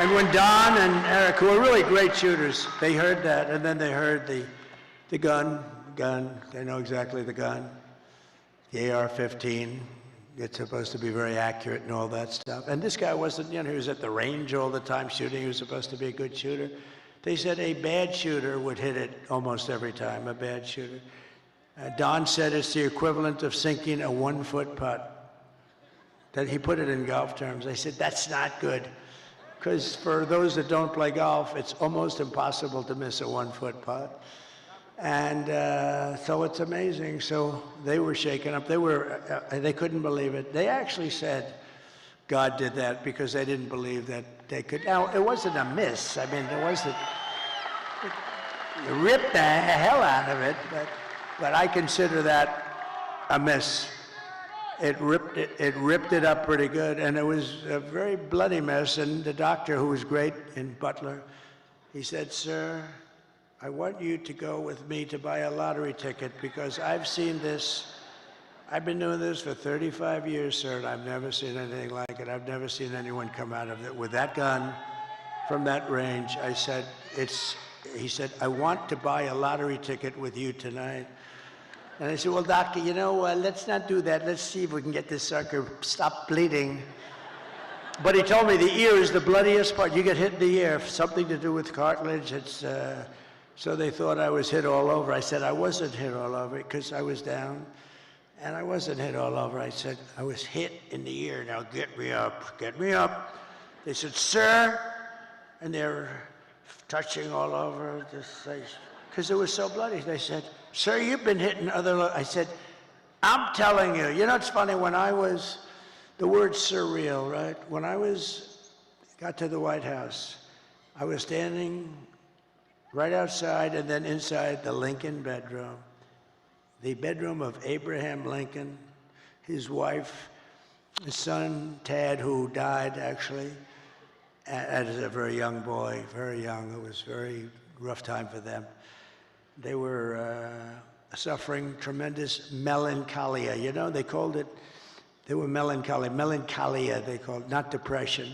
And when Don and Eric, who are really great shooters, they heard that, and then they heard the gun, they know exactly the gun, the AR-15. It's supposed to be very accurate and all that stuff. And this guy wasn't, he was at the range all the time shooting. He was supposed to be a good shooter. They said a bad shooter would hit it almost every time, a bad shooter. Don said it's the equivalent of sinking a 1-foot putt. That he put it in golf terms. I said, that's not good. Because for those that don't play golf, it's almost impossible to miss a 1-foot putt. And so it's amazing. So they were shaken up. They couldn't believe it. They actually said God did that because they didn't believe that they could. Now, it wasn't a miss. I mean, it wasn't, it ripped the hell out of it, but I consider that a miss. It ripped it up pretty good, and it was a very bloody mess. And the doctor, who was great in Butler, he said, sir, I want you to go with me to buy a lottery ticket because I've seen this. I've been doing this for 35 years, sir, and I've never seen anything like it. I've never seen anyone come out of it with that gun from that range. I said, he said, I want to buy a lottery ticket with you tonight. And I said, well, doctor, let's not do that. Let's see if we can get this sucker stop bleeding. But he told me the ear is the bloodiest part. You get hit in the ear, something to do with cartilage. So they thought I was hit all over. I said, I wasn't hit all over because I was down. And I wasn't hit all over. I said, I was hit in the ear. Now get me up, get me up. They said, sir. And they were touching all over this place because it was so bloody. They said, sir, you've been hitting other. I said, I'm telling you. It's funny, when I was, the word surreal, right? When I got to the White House, I was standing right outside and then inside the Lincoln bedroom, the bedroom of Abraham Lincoln, his wife, his son, Tad, who died actually as a very young boy, very young. It was a very rough time for them. They were suffering tremendous melancholia. They called it, they were melancholia they called it, not depression.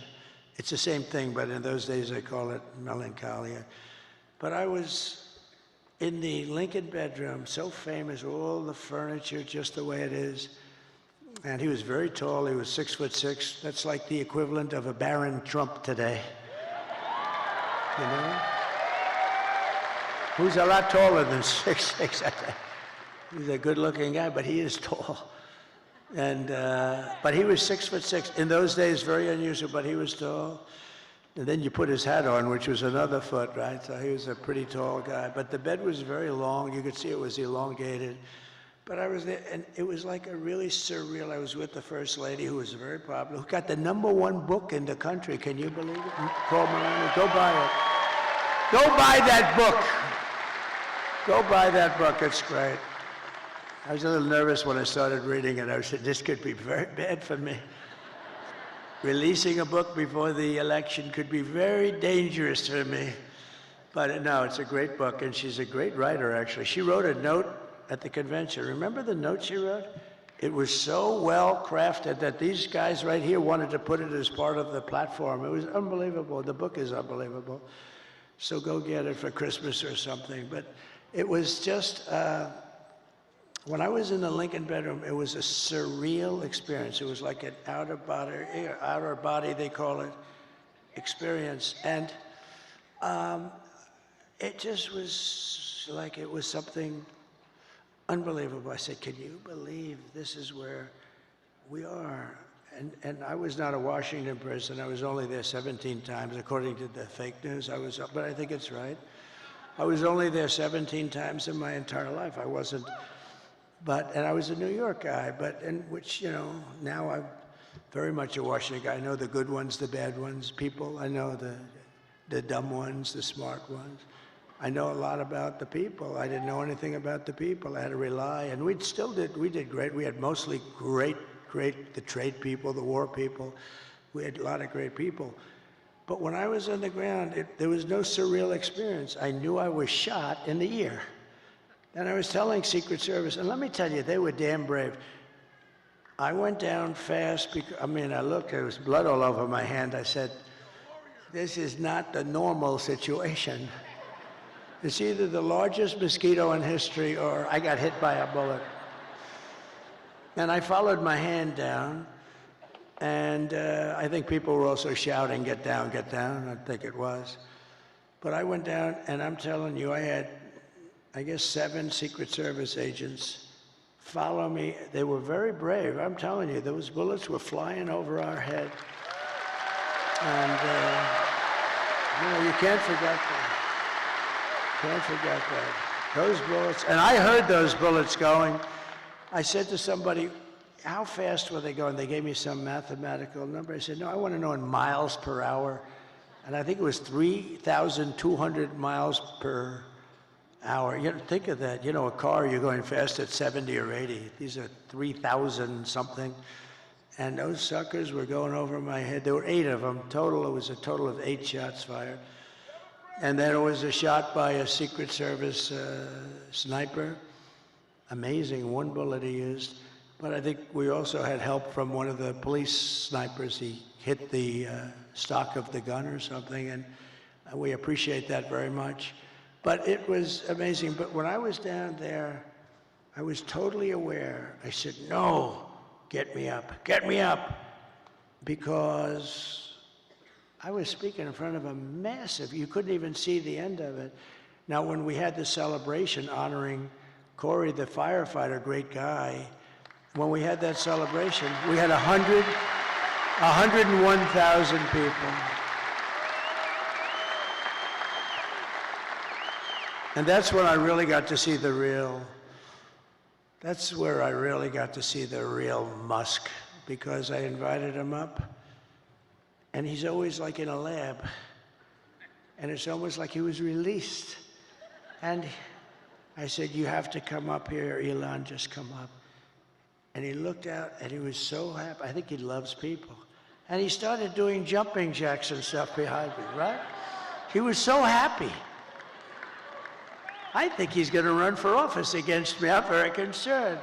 It's the same thing, but in those days they call it melancholia. But I was in the Lincoln bedroom, so famous, all the furniture just the way it is. And he was very tall, he was 6'6". That's like the equivalent of a Baron Trump today. Who's a lot taller than 6'6". He's a good-looking guy, but he is tall. And but he was 6'6". In those days, very unusual, but he was tall. And then you put his hat on, which was another foot, right? So he was a pretty tall guy. But the bed was very long. You could see it was elongated. But I was there, and it was like a really surreal. I was with the First Lady, who was very popular, who got the #1 book in the country. Can you believe it? Call Miranda. Go buy it. Go buy that book. Go buy that book. It's great. I was a little nervous when I started reading it. I said, this could be very bad for me. Releasing a book before the election could be very dangerous for me. But no, it's a great book, and she's a great writer, actually. She wrote a note at the convention. Remember the note she wrote? It was so well crafted that these guys right here wanted to put it as part of the platform. It was unbelievable. The book is unbelievable. so go get it for Christmas or something. But it was just, when I was in the Lincoln bedroom, it was a surreal experience. It was like an outer body, they call it, experience. And it just was like it was something unbelievable. I said, can you believe this is where we are? And I was not a Washington person. I was only there 17 times, according to the fake news. But I think it's right. I was only there 17 times in my entire life. I wasn't, and I was a New York guy, now I'm very much a Washington guy. I know the good ones, the bad ones, people. I know the dumb ones, the smart ones. I know a lot about the people. I didn't know anything about the people. I had to rely, and we did great. We had mostly great, the trade people, the war people. We had a lot of great people. But when I was on the ground, there was no surreal experience. I knew I was shot in the ear. And I was telling Secret Service, and let me tell you, they were damn brave. I went down fast because, I looked, there was blood all over my hand. I said, this is not the normal situation. It's either the largest mosquito in history or I got hit by a bullet. And I followed my hand down, and I think people were also shouting, get down, I think it was. But I went down, and I'm telling you, I had, I guess, 7 Secret Service agents follow me. They were very brave. I'm telling you, those bullets were flying over our head. And, you can't forget that. Can't forget that. Those bullets, and I heard those bullets going. I said to somebody, how fast were they going? They gave me some mathematical number. I said, no, I want to know in miles per hour. And I think it was 3,200 miles per hour. Think of that. A car, you're going fast at 70 or 80. These are 3,000 something. And those suckers were going over my head. There were 8 of them. Total, it was a total of 8 shots fired. And then it was a shot by a Secret Service sniper. Amazing, 1 bullet he used. But I think we also had help from one of the police snipers. He hit the stock of the gun or something, and we appreciate that very much. But it was amazing. But when I was down there, I was totally aware. I said, no, get me up, because I was speaking in front of a massive, you couldn't even see the end of it. Now, when we had the celebration honoring Corey, the firefighter, great guy, when we had that celebration, we had 101,000 people. And that's when I really got to see that's where I really got to see the real Musk, because I invited him up. And he's always like in a lab. And it's almost like he was released. And I said, you have to come up here, Elon, just come up. And he looked out, and he was so happy. I think he loves people. And he started doing jumping jacks and stuff behind me, right? He was so happy. I think he's going to run for office against me. I'm very concerned.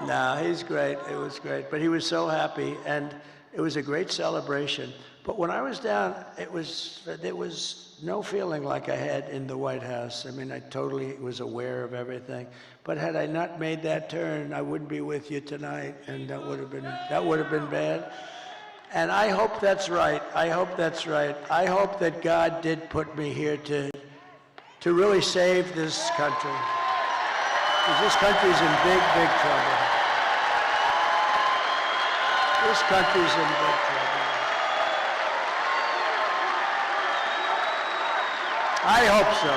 No, he's great. It was great. But he was so happy, and it was a great celebration. But when I was down, there was no feeling like I had in the White House. I totally was aware of everything. But had I not made that turn, I wouldn't be with you tonight, and that would have been bad. And I hope that's right. I hope that God did put me here to really save this country. Because this country's in big, big trouble. This country's in big trouble. I hope so.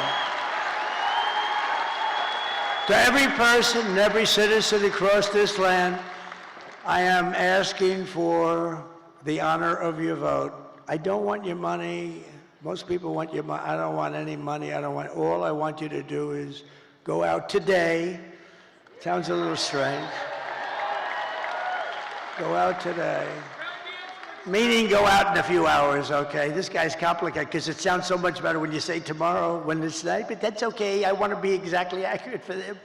To every person and every citizen across this land, I am asking for the honor of your vote. I don't want your money. Most people want your money. I don't want any money. All I want you to do is go out today. Sounds a little strange. Go out today. Meaning go out in a few hours, okay? This guy's complicated because it sounds so much better when you say tomorrow, when it's night, but that's okay. I want to be exactly accurate for them.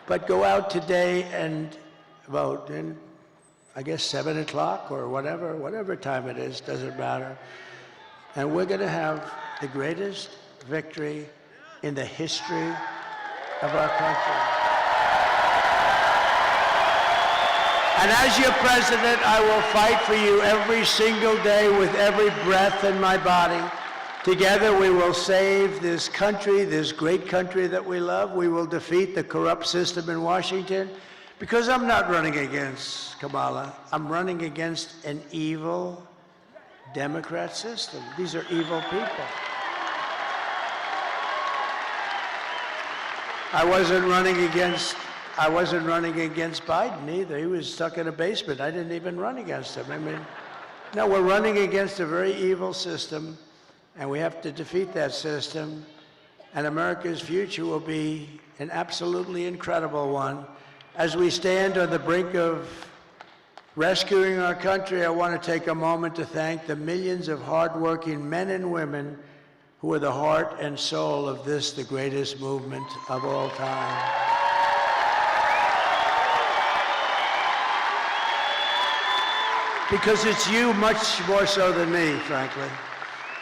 But go out today and vote. And I guess 7 o'clock or whatever time it is, doesn't matter. And we're going to have the greatest victory in the history of our country. And as your president, I will fight for you every single day with every breath in my body. Together we will save this country, this great country that we love. We will defeat the corrupt system in Washington, because I'm not running against Kamala. I'm running against an evil Democrat system. These are evil people. I wasn't running against Biden either. He was stuck in a basement. I didn't even run against him. I mean, no, we're running against a very evil system, and we have to defeat that system, and America's future will be an absolutely incredible one. As we stand on the brink of rescuing our country, I want to take a moment to thank the millions of hardworking men and women who are the heart and soul of this, the greatest movement of all time. Because it's you much more so than me, frankly.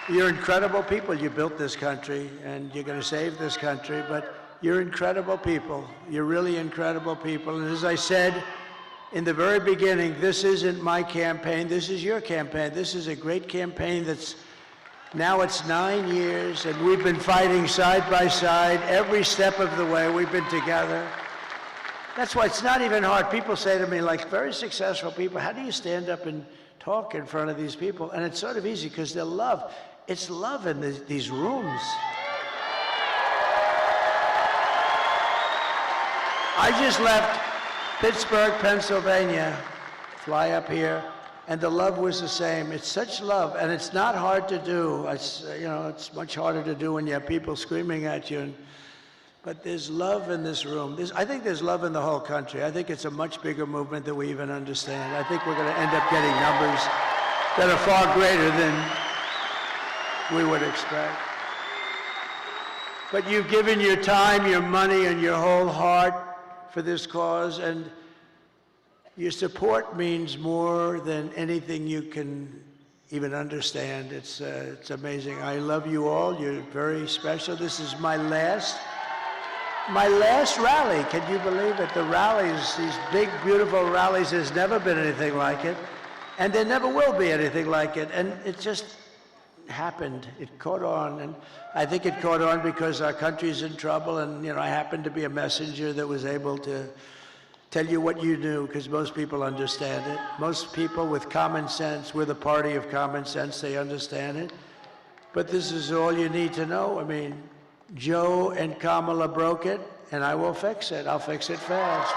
You're incredible people. You built this country, and you're going to save this country, but you're incredible people. You're really incredible people. And as I said in the very beginning, this isn't my campaign. This is your campaign. This is a great campaign that's now it's 9 years, and we've been fighting side by side every step of the way. We've been together. That's why it's not even hard. People say to me, like very successful people, how do you stand up and talk in front of these people? And it's sort of easy because they're love. It's love in these rooms. I just left Pittsburgh, Pennsylvania, fly up here, and the love was the same. It's such love, and it's not hard to do. It's, it's much harder to do when you have people screaming at you. But there's love in this room. I think there's love in the whole country. I think it's a much bigger movement than we even understand. I think we're going to end up getting numbers that are far greater than we would expect. But you've given your time, your money, and your whole heart for this cause, and your support means more than anything you can even understand. It's amazing. I love you all. You're very special. This is my last rally. Can you believe it? The rallies, these big, beautiful rallies, there's never been anything like it, and there never will be anything like it. And it just happened. It caught on, and I think it caught on because our country's in trouble, and I happened to be a messenger that was able to tell you what you knew, because most people understand it. Most people with common sense, we're the party of common sense, they understand it. But this is all you need to know. I mean, Joe and Kamala broke it, and I will fix it. I'll fix it fast.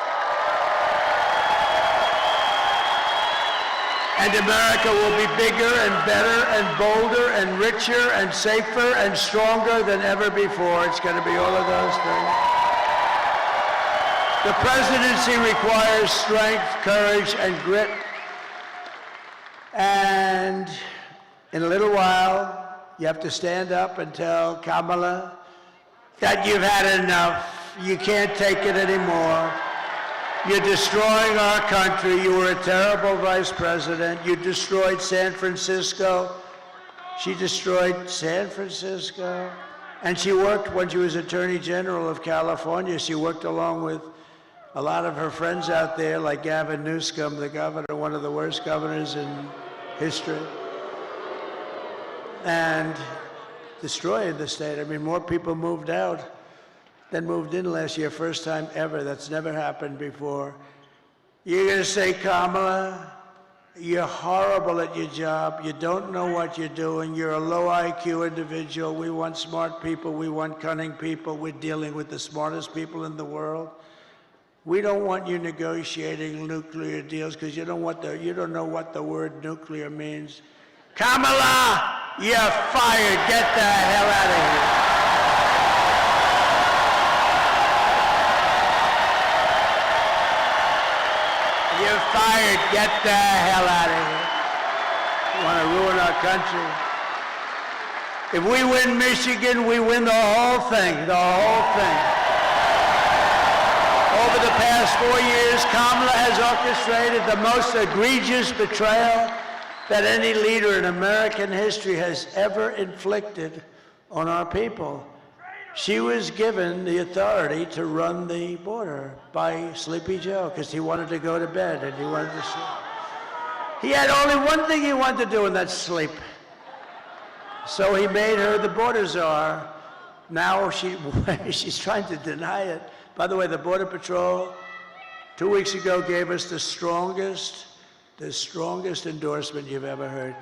And America will be bigger and better and bolder and richer and safer and stronger than ever before. It's going to be all of those things. The presidency requires strength, courage, and grit. And in a little while, you have to stand up and tell Kamala that you've had enough. You can't take it anymore. You're destroying our country. You were a terrible vice president. You destroyed San Francisco. She destroyed San Francisco. And she worked, when she was Attorney General of California, she worked along with a lot of her friends out there, like Gavin Newsom, the governor, one of the worst governors in history, and destroyed the state. I mean, more people moved out than moved in last year, first time ever. That's never happened before. You're going to say, Kamala, you're horrible at your job. You don't know what you're doing. You're a low IQ individual. We want smart people. We want cunning people. We're dealing with the smartest people in the world. We don't want you negotiating nuclear deals because you don't know what the word nuclear means. Kamala, you're fired. Get the hell out of here. You're fired. Get the hell out of here. You want to ruin our country. If we win Michigan, we win the whole thing, the whole thing. Over the past 4 years, Kamala has orchestrated the most egregious betrayal that any leader in American history has ever inflicted on our people. She was given the authority to run the border by Sleepy Joe because he wanted to go to bed and he wanted to sleep. He had only one thing he wanted to do, and that's sleep. So he made her the border czar. Now she's trying to deny it. By the way, the Border Patrol 2 weeks ago gave us the strongest endorsement you've ever heard.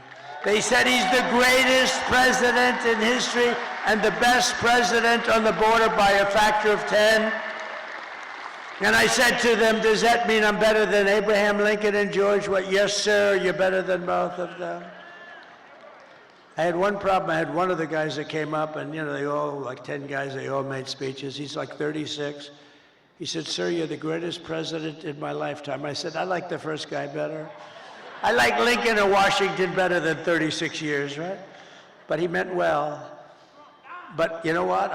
They said he's the greatest president in history and the best president on the border by a factor of 10. And I said to them, does that mean I'm better than Abraham Lincoln and George? What? Yes, sir, you're better than both of them. I had one problem. I had one of the guys that came up, and they all, like 10 guys, they all made speeches. He's like 36. He said, sir, you're the greatest president in my lifetime. I said, I like the first guy better. I like Lincoln and Washington better than 36 years, right? But he meant well. But you know what?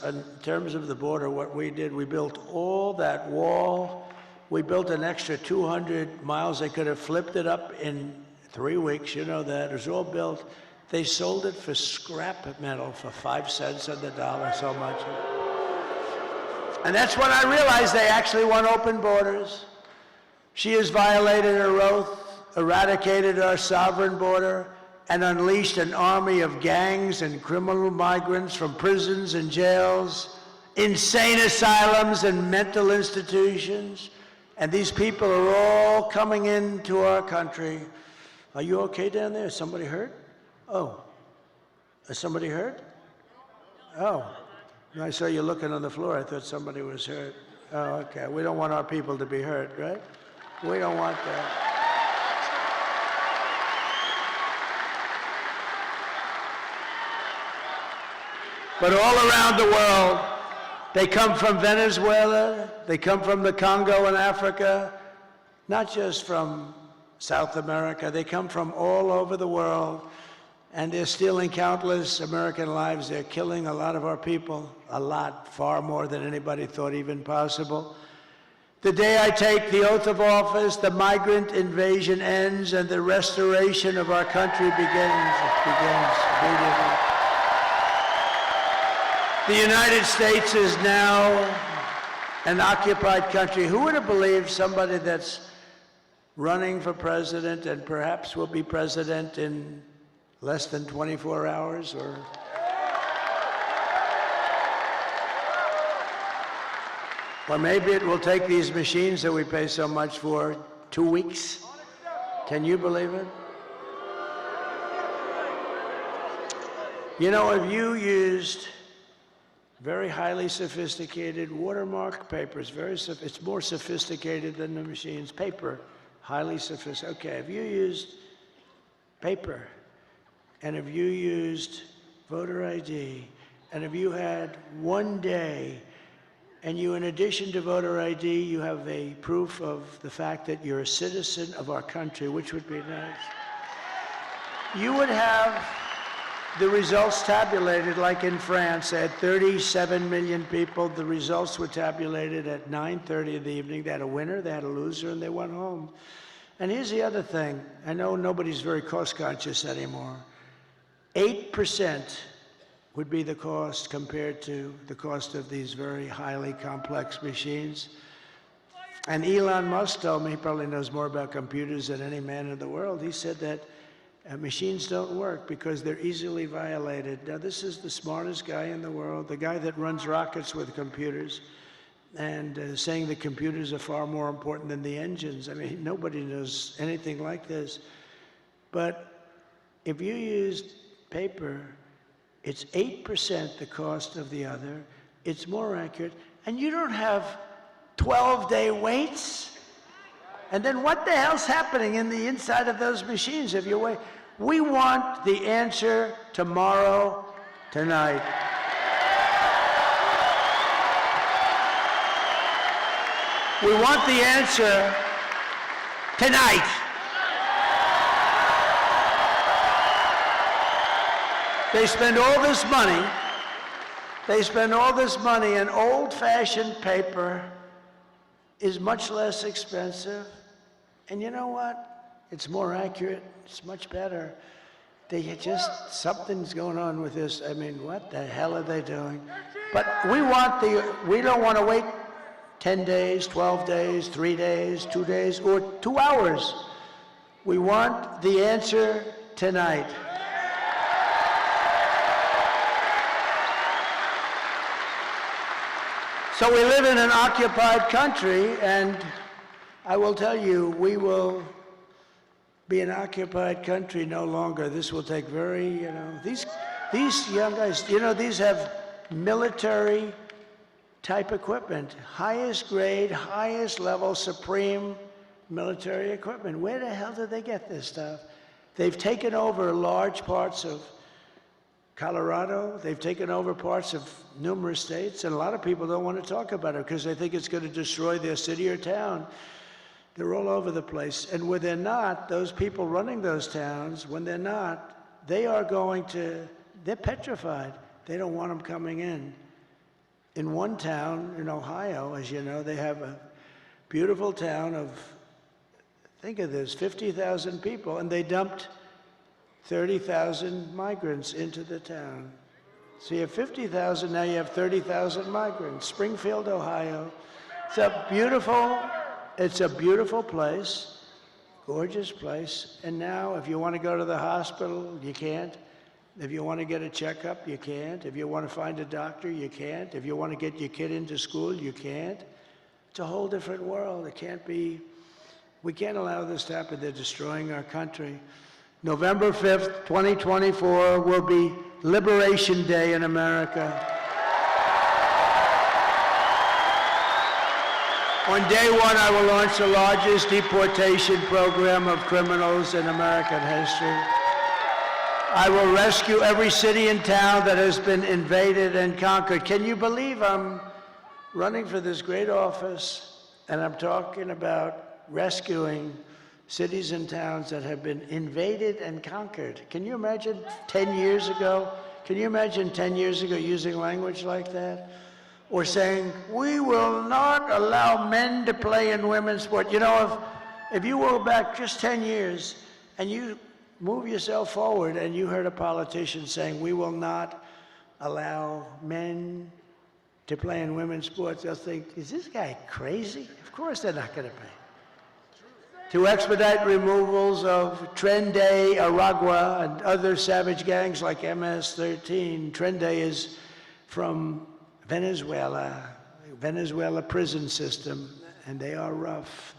in terms of the border, what we did, we built all that wall. We built an extra 200 miles. They could have flipped it up in 3 weeks. You know that. It was all built. They sold it for scrap metal for 5 cents on the dollar, so much. And that's when I realized they actually want open borders. She has violated her oath, eradicated our sovereign border, and unleashed an army of gangs and criminal migrants from prisons and jails, insane asylums and mental institutions. And these people are all coming into our country. Are you okay down there? Is somebody hurt? Oh, is somebody hurt? Oh, I saw you looking on the floor. I thought somebody was hurt. Oh, okay. We don't want our people to be hurt, right? We don't want that. But all around the world, they come from Venezuela, they come from the Congo in Africa, not just from South America, they come from all over the world, and they're stealing countless American lives. They're killing a lot of our people, a lot, far more than anybody thought even possible. The day I take the oath of office, the migrant invasion ends and the restoration of our country begins. It begins immediately. The United States is now an occupied country. Who would have believed somebody that's running for president and perhaps will be president in less than 24 hours or maybe it will take these machines that we pay so much for 2 weeks. Can you believe it? If you used very highly sophisticated watermark papers, it's more sophisticated than the machines. Paper, highly sophisticated. Okay, if you used paper, and if you used voter ID, and if you had 1 day, and you, in addition to voter ID, you have a proof of the fact that you're a citizen of our country, which would be nice, you would have the results tabulated like in France. They had 37 million people. The results were tabulated at 9:30 in the evening. They had a winner, they had a loser, and they went home. And here's the other thing. I know nobody's very cost conscious anymore. 8% would be the cost compared to the cost of these very highly complex machines. And Elon Musk told me, he probably knows more about computers than any man in the world. He said that machines don't work because they're easily violated. Now, this is the smartest guy in the world, the guy that runs rockets with computers, and saying the computers are far more important than the engines. I mean, nobody knows anything like this. But if you used paper, it's 8% the cost of the other. It's more accurate. And you don't have 12-day waits. And then what the hell's happening in the inside of those machines if you wait? We want the answer tomorrow, tonight. We want the answer tonight. They spend all this money, and old-fashioned paper is much less expensive. And you know what? It's more accurate. It's much better. Something's going on with this. I mean, what the hell are they doing? But we don't want to wait 10 days, 12 days, 3 days, 2 days, or 2 hours. We want the answer tonight. So we live in an occupied country, and I will tell you, we will be an occupied country no longer. This will take these young guys, these have military type equipment, highest grade, highest level, supreme military equipment. Where the hell did they get this stuff? They've taken over large parts of Colorado. They've taken over parts of numerous states, and a lot of people don't want to talk about it because they think it's going to destroy their city or town. They're all over the place. And when they're not, those people running those towns, when they're not, they're petrified. They don't want them coming in. In one town in Ohio, as you know, they have a beautiful town of, think of this, 50,000 people, and they dumped 30,000 migrants into the town. So you have 50,000, now you have 30,000 migrants. Springfield, Ohio. It's a beautiful place, gorgeous place. And now if you want to go to the hospital, you can't. If you want to get a checkup, you can't. If you want to find a doctor, you can't. If you want to get your kid into school, you can't. It's a whole different world. It can't be, we can't allow this to happen. They're destroying our country. November 5th, 2024 will be Liberation Day in America. On day one, I will launch the largest deportation program of criminals in American history. I will rescue every city and town that has been invaded and conquered. Can you believe I'm running for this great office and I'm talking about rescuing cities and towns that have been invaded and conquered? Can you imagine 10 years ago? Can you imagine 10 years ago using language like that? Or saying, we will not allow men to play in women's sport. You know, if you go back just 10 years and you move yourself forward and you heard a politician saying, we will not allow men to play in women's sports, they'll think, is this guy crazy? Of course they're not going to pay. To expedite removals of Tren de Aragua and other savage gangs like MS-13. Tren de is from Venezuela prison system, and they are rough.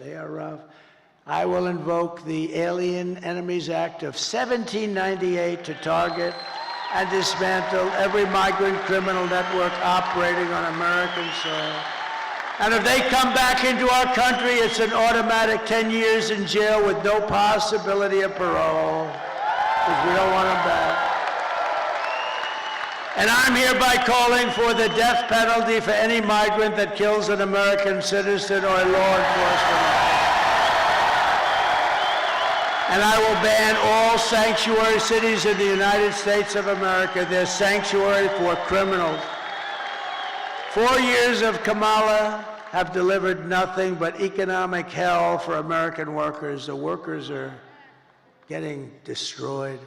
I will invoke the Alien Enemies Act of 1798 to target and dismantle every migrant criminal network operating on American soil. And if they come back into our country, it's an automatic 10 years in jail with no possibility of parole, because we don't want them back. And I'm hereby calling for the death penalty for any migrant that kills an American citizen or a law enforcement officer. And I will ban all sanctuary cities in the United States of America. They're sanctuary for criminals. 4 years of Kamala have delivered nothing but economic hell for American workers. The workers are getting destroyed.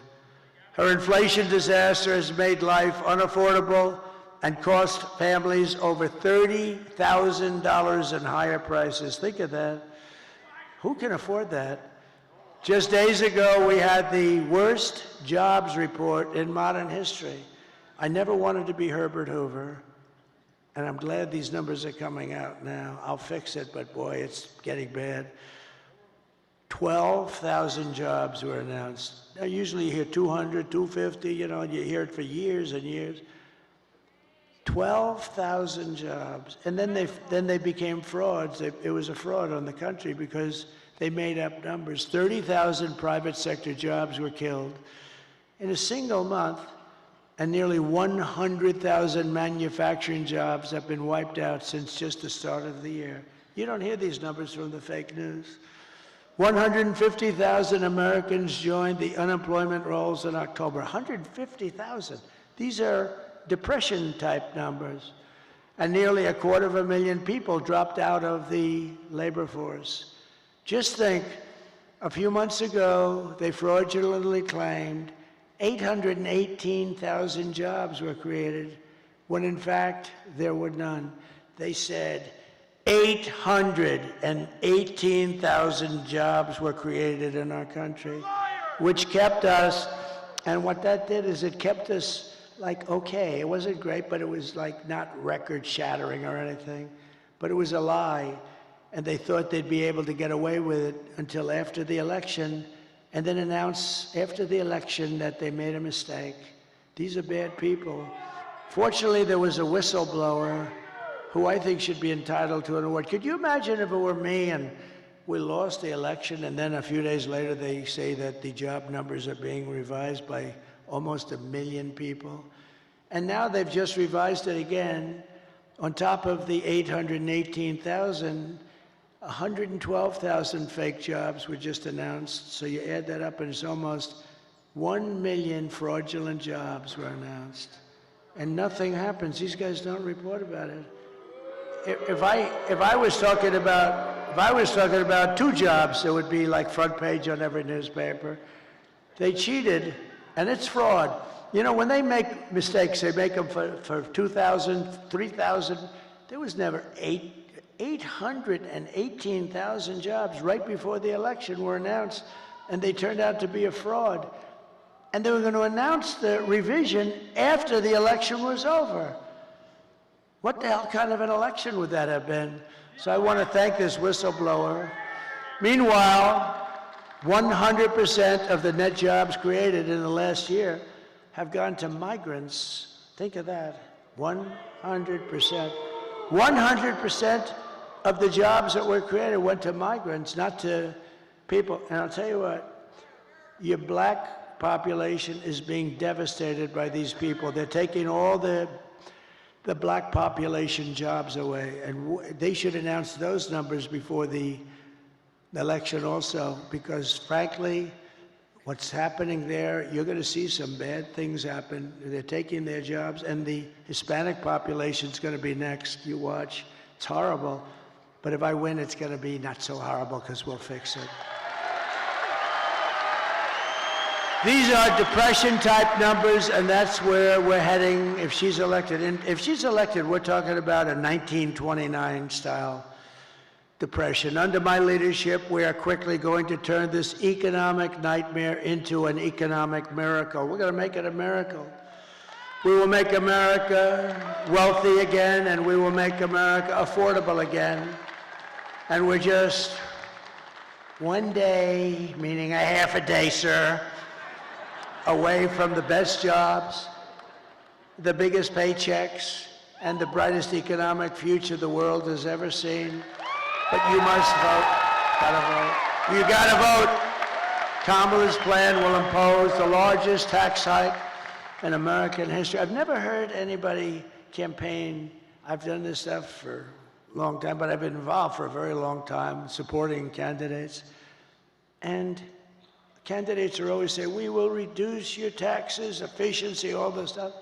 Her inflation disaster has made life unaffordable and cost families over $30,000 in higher prices. Think of that. Who can afford that? Just days ago, we had the worst jobs report in modern history. I never wanted to be Herbert Hoover, and I'm glad these numbers are coming out now. I'll fix it, but boy, it's getting bad. 12,000 jobs were announced. Now, usually you hear 200, 250, you hear it for years and years. 12,000 jobs. And then they became frauds. It was a fraud on the country because they made up numbers. 30,000 private sector jobs were killed in a single month, and nearly 100,000 manufacturing jobs have been wiped out since just the start of the year. You don't hear these numbers from the fake news. 150,000 Americans joined the unemployment rolls in October. 150,000. These are depression-type numbers. And nearly 250,000 people dropped out of the labor force. Just think, A few months ago, they fraudulently claimed 818,000 jobs were created, when in fact there were none. They said 818,000 jobs were created in our country, which kept us, and what that did is it kept us like okay. It wasn't great, but it was like not record-shattering or anything, but it was a lie. And they thought they'd be able to get away with it until after the election, and then announce after the election that they made a mistake. These are bad people. Fortunately, there was a whistleblower who I think should be entitled to an award. Could you imagine if it were me and we lost the election, and then a few days later they say that the job numbers are being revised by almost 1 million people? And now they've just revised it again. On top of the 818,000, 112,000 fake jobs were just announced. So you add that up and it's almost 1 million fraudulent jobs were announced. And nothing happens. These guys don't report about it. If I was talking about 2 jobs, it would be like front page on every newspaper. They cheated, and it's fraud. You know, when they make mistakes, they make them for 2,000, 3,000. There was never 818,000 jobs right before the election were announced, and they turned out to be a fraud. And they were going to announce the revision after the election was over. What the hell kind of an election would that have been? So I want to thank this whistleblower. Meanwhile, 100% of the net jobs created in the last year have gone to migrants. Think of that, 100%. 100% of the jobs that were created went to migrants, not to people. And I'll tell you what, your black population is being devastated by these people. They're taking all the black population jobs away, and they should announce those numbers before the election also, because frankly, what's happening there, you're going to see some bad things happen. They're taking their jobs, and the Hispanic population's going to be next. You watch. It's horrible. But if I win, it's going to be not so horrible because we'll fix it. These are depression-type numbers, and that's where we're heading if she's elected. And if she's elected, we're talking about a 1929-style depression. Under my leadership, we are quickly going to turn this economic nightmare into an economic miracle. We're going to make it a miracle. We will make America wealthy again, and we will make America affordable again. And we're just one day, meaning a half a day, sir, away from the best jobs, the biggest paychecks, and the brightest economic future the world has ever seen. But you must vote. Gotta vote. You gotta vote. Kamala's plan will impose the largest tax hike in American history. I've never heard anybody campaign. I've done this stuff for a long time, but I've been involved for a very long time supporting candidates. And candidates are always saying, we will reduce your taxes, efficiency, all this stuff.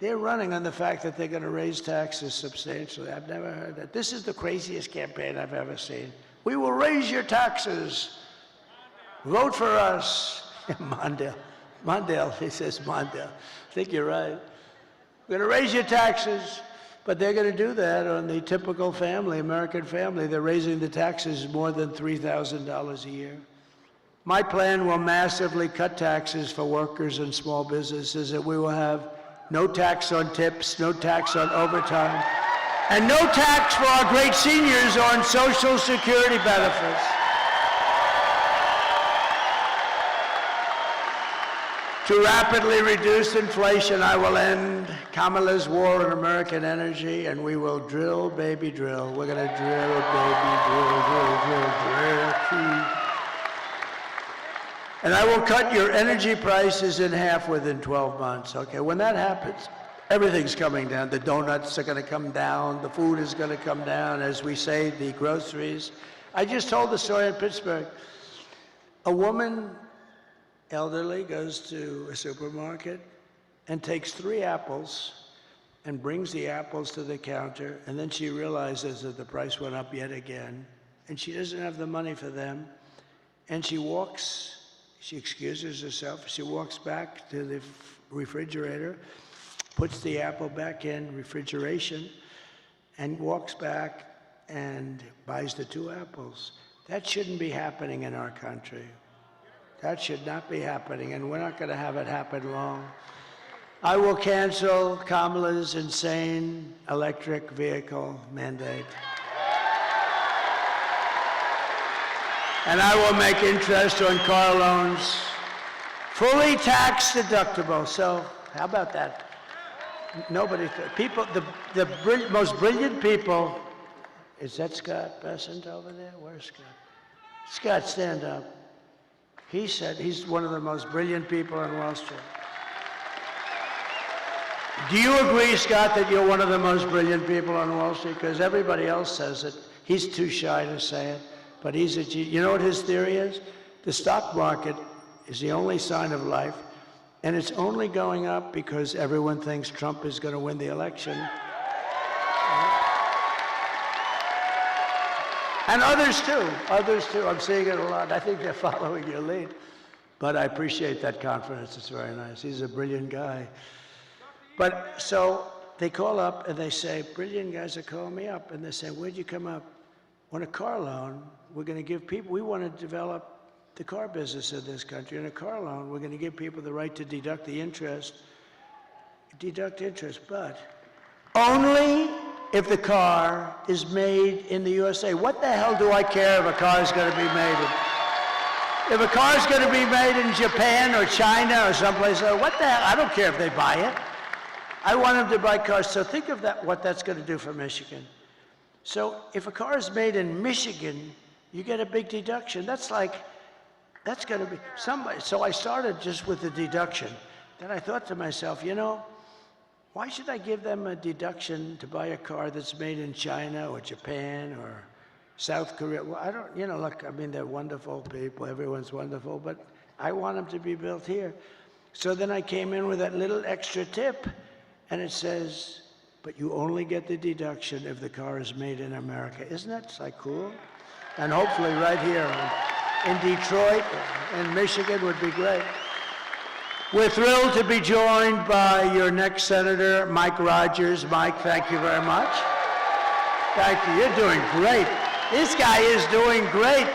They're running on the fact that they're going to raise taxes substantially. I've never heard that. This is the craziest campaign I've ever seen. We will raise your taxes. Vote for us. Mondale, he says Mondale. I think you're right. We're going to raise your taxes. But they're going to do that on the typical family, American family. They're raising the taxes more than $3,000 a year. My plan will massively cut taxes for workers and small businesses, that we will have no tax on tips, no tax on overtime, and no tax for our great seniors on Social Security benefits. To rapidly reduce inflation, I will end Kamala's war on American energy, and we will drill, baby, drill. We're going to drill, baby, drill. And I will cut your energy prices in half within 12 months. Okay, when that happens, everything's coming down. The donuts are going to come down. The food is going to come down. As we say, the groceries. I just told the story in Pittsburgh. A woman, elderly, goes to a supermarket and takes 3 apples and brings the apples to the counter, and then she realizes that the price went up yet again, and she doesn't have the money for them. And she excuses herself, she walks back to the refrigerator, puts the apple back in refrigeration, and walks back and buys the 2 apples. That shouldn't be happening in our country. That should not be happening, and we're not going to have it happen long. I will cancel Kamala's insane electric vehicle mandate. And I will make interest on car loans fully tax deductible. So how about that? Nobody, people, the most brilliant people, is that Scott Bessent over there? Where's Scott? Scott, stand up. He said he's one of the most brilliant people on Wall Street. Do you agree, Scott, that you're one of the most brilliant people on Wall Street? Because everybody else says it. He's too shy to say it, but he's a genius. You know what his theory is? The stock market is the only sign of life, and it's only going up because everyone thinks Trump is going to win the election. And others too. I'm seeing it a lot. I think they're following your lead. But I appreciate that confidence. It's very nice. He's a brilliant guy. But so they call up and they say, brilliant guys are calling me up. And they say, where'd you come up? On a car loan, we're going to give people, we want to develop the car business in this country. In a car loan, we're going to give people the right to deduct interest, but only if the car is made in the USA. What the hell do I care if a car is going to be made in? If a car is going to be made in Japan or China or someplace else, what the hell? I don't care if they buy it. I want them to buy cars. So think of that, what that's going to do for Michigan. So if a car is made in Michigan, you get a big deduction. That's going to be somebody. So I started just with the deduction. Then I thought to myself, you know, why should I give them a deduction to buy a car that's made in China or Japan or South Korea? Well, I don't, you know, look, I mean, they're wonderful people. Everyone's wonderful, but I want them to be built here. So then I came in with that little extra tip, and it says, but you only get the deduction if the car is made in America. Isn't that like cool? And hopefully right here in Detroit and Michigan would be great. We're thrilled to be joined by your next senator, Mike Rogers. Mike, thank you very much. Thank you. You're doing great. This guy is doing great.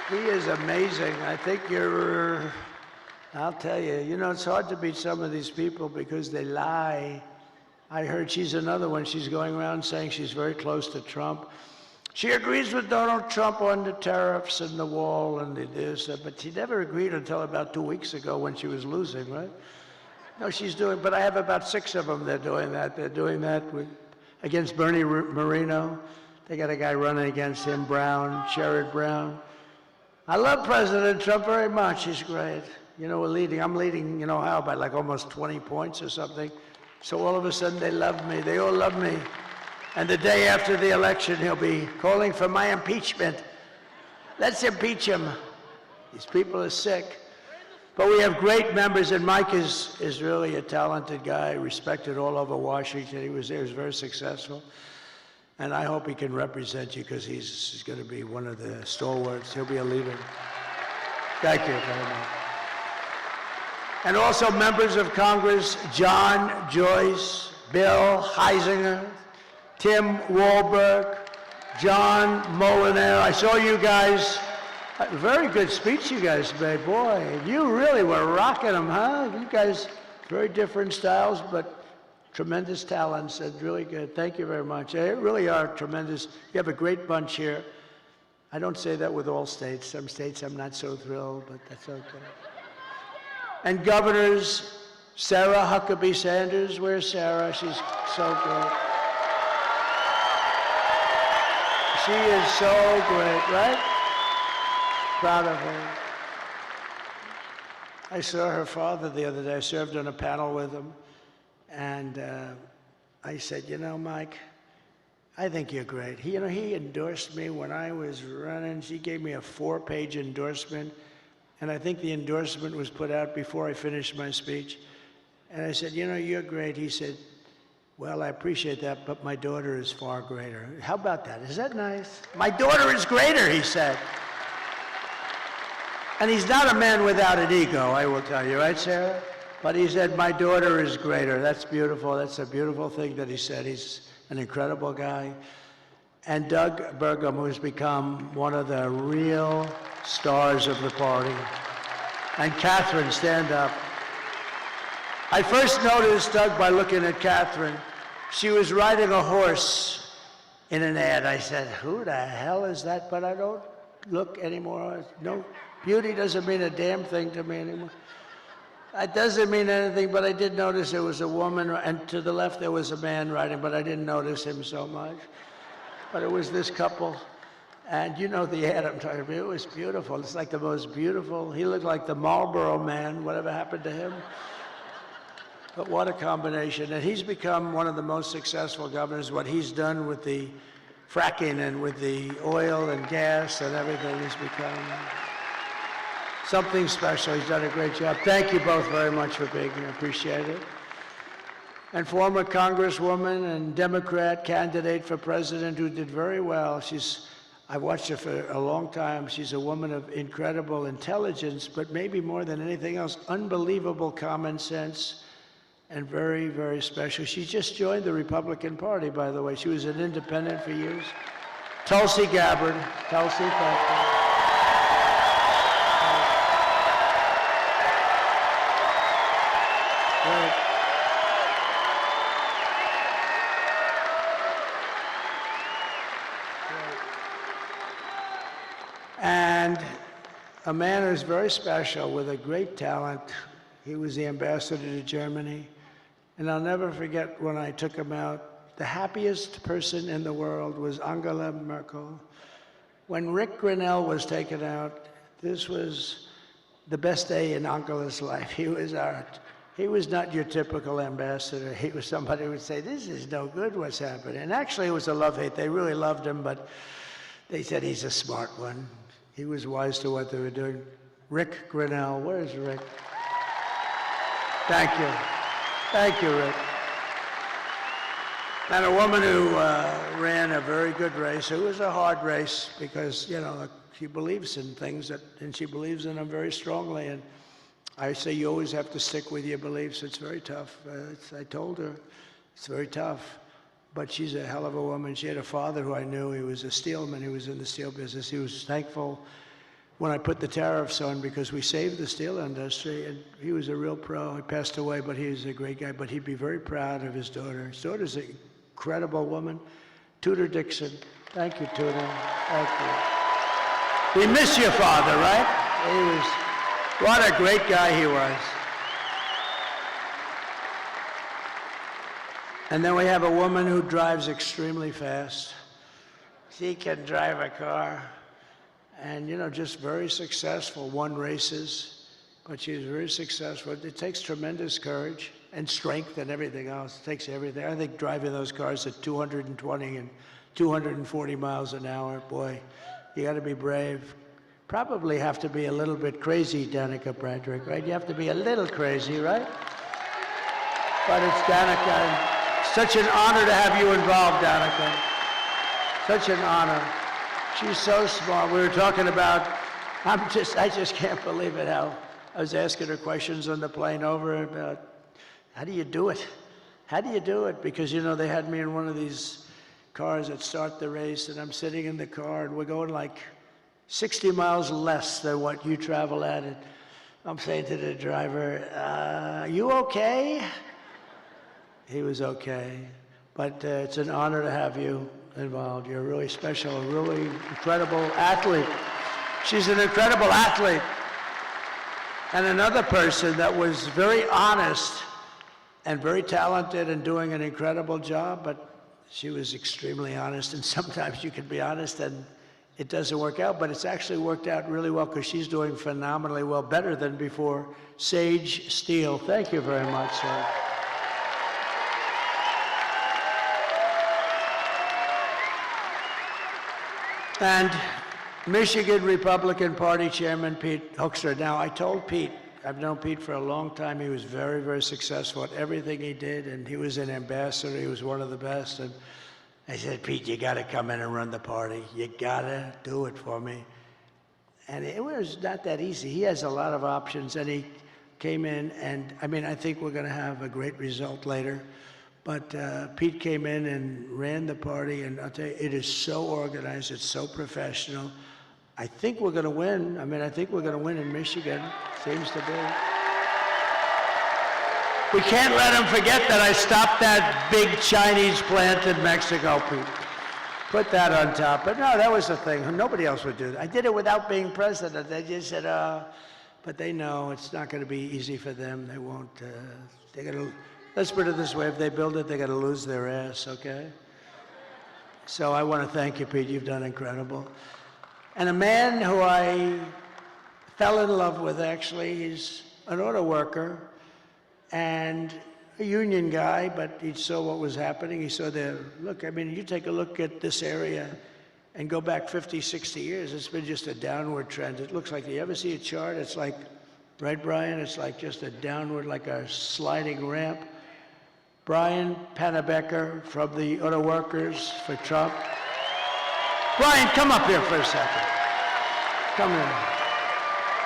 He is amazing. I think I'll tell you, you know, it's hard to beat some of these people because they lie. I heard she's another one. She's going around saying she's very close to Trump. She agrees with Donald Trump on the tariffs and the wall and the this, but she never agreed until about 2 weeks ago when she was losing, right? No, she's doing, but I have about 6 of them. They're doing that. They're doing that against Bernie Moreno. They got a guy running against him, Sherrod Brown. I love President Trump very much. He's great. You know, I'm leading in Ohio by like almost 20 points or something. So all of a sudden they love me. They all love me. And the day after the election, he'll be calling for my impeachment. Let's impeach him. These people are sick. But we have great members, and Mike is really a talented guy, respected all over Washington. He was very successful. And I hope he can represent you because he's going to be one of the stalwarts. He'll be a leader. Thank you very much. And also members of Congress, John Joyce, Bill Heisinger, Tim Walberg, John Molinaire. I saw you guys, very good speech you guys made. Boy, you really were rocking them, huh? You guys, very different styles, but tremendous talents and really good. Thank you very much. You really are tremendous. You have a great bunch here. I don't say that with all states. Some states I'm not so thrilled, but that's okay. And governors, Sarah Huckabee Sanders. Where's Sarah? She's so good. She is so great, right? Proud of her. I saw her father the other day. I served on a panel with him. And I said, you know, Mike, I think you're great. He endorsed me when I was running. He gave me a 4-page endorsement. And I think the endorsement was put out before I finished my speech. And I said, you know, you're great. He said, well, I appreciate that, but my daughter is far greater. How about that? Is that nice? My daughter is greater, he said. And he's not a man without an ego, I will tell you, right, Sarah? But he said, my daughter is greater. That's beautiful. That's a beautiful thing that he said. He's an incredible guy. And Doug Burgum, who's become one of the real stars of the party. And Catherine, stand up. I first noticed Doug by looking at Catherine. She was riding a horse in an ad. I said, who the hell is that? But I don't look anymore. No, beauty doesn't mean a damn thing to me anymore. It doesn't mean anything, but I did notice there was a woman, and to the left there was a man riding, but I didn't notice him so much. But it was this couple, and you know the ad I'm talking about. It was beautiful. It's like the most beautiful. He looked like the Marlboro Man. Whatever happened to him? But what a combination. And he's become one of the most successful governors. What he's done with the fracking and with the oil and gas and everything has become something special. He's done a great job. Thank you both very much for being here. Appreciate it. And former Congresswoman and Democrat candidate for president who did very well. I watched her for a long time. She's a woman of incredible intelligence, but maybe more than anything else, unbelievable common sense and very, very special. She just joined the Republican Party, by the way. She was an independent for years. Tulsi Gabbard. Tulsi, thank you. Great. And a man who's very special with a great talent. He was the ambassador to Germany. And I'll never forget when I took him out, the happiest person in the world was Angela Merkel. When Rick Grinnell was taken out, this was the best day in Angela's life. He was not your typical ambassador. He was somebody who would say, this is no good what's happening. And actually it was a love-hate. They really loved him, but they said he's a smart one. He was wise to what they were doing. Rick Grinnell, where's Rick? Thank you. Thank you, Rick. And a woman who ran a very good race. It was a hard race because, you know, she believes in things and she believes in them very strongly. And I say you always have to stick with your beliefs. It's very tough. I told her it's very tough. But she's a hell of a woman. She had a father who I knew. He was a steelman. He was in the steel business. He was thankful when I put the tariffs on because we saved the steel industry. And he was a real pro. He passed away, but he was a great guy. But he'd be very proud of his daughter. His daughter's an incredible woman. Tudor Dixon. Thank you, Tudor. Thank you. We miss your father, right? What a great guy he was. And then we have a woman who drives extremely fast. She can drive a car and, you know, just very successful, won races, but she's very successful. It takes tremendous courage and strength and everything else. It takes everything. I think driving those cars at 220 and 240 miles an hour, boy, you got to be brave. Probably have to be a little bit crazy, Danica Bradrick, right? You have to be a little crazy, right? But it's Danica. Such an honor to have you involved, Danica. Such an honor. She's so smart. We were talking about, I just can't believe it how I was asking her questions on the plane over about, how do you do it? How do you do it? Because, you know, they had me in one of these cars that start the race, and I'm sitting in the car, and we're going like 60 miles less than what you travel at. And I'm saying to the driver, you okay? He was okay. But it's an honor to have you involved. You're really special, a really incredible athlete. She's an incredible athlete. And another person that was very honest and very talented and doing an incredible job, but she was extremely honest. And sometimes you can be honest and it doesn't work out, but it's actually worked out really well because she's doing phenomenally well, better than before. Sage Steele, thank you very much, sir. And Michigan Republican Party Chairman Pete Hoekstra. Now, I told Pete, I've known Pete for a long time. He was very, very successful at everything he did, and he was an ambassador. He was one of the best. And I said, Pete, you got to come in and run the party. You got to do it for me. And it was not that easy. He has a lot of options, and he came in, and I mean, I think we're going to have a great result later. But Pete came in and ran the party, and I'll tell you, it is so organized, it's so professional. I think we're going to win. I mean, I think we're going to win in Michigan, seems to be. We can't let them forget that I stopped that big Chinese plant in Mexico, Pete. Put that on top. But no, that was the thing. Nobody else would do that. I did it without being president. They just said, but they know it's not going to be easy for them. They won't, they're going to, let's put it this way, if they build it, they're going to lose their ass, okay? So I want to thank you, Pete. You've done incredible. And a man who I fell in love with, actually, he's an auto worker and a union guy, but he saw what was happening. He saw look, I mean, you take a look at this area and go back 50, 60 years, it's been just a downward trend. It looks like, you ever see a chart? It's like, right, Brian? It's like just a downward, like a sliding ramp. Brian Pannebecker from the Auto Workers for Trump. Brian, come up here for a second. Come here.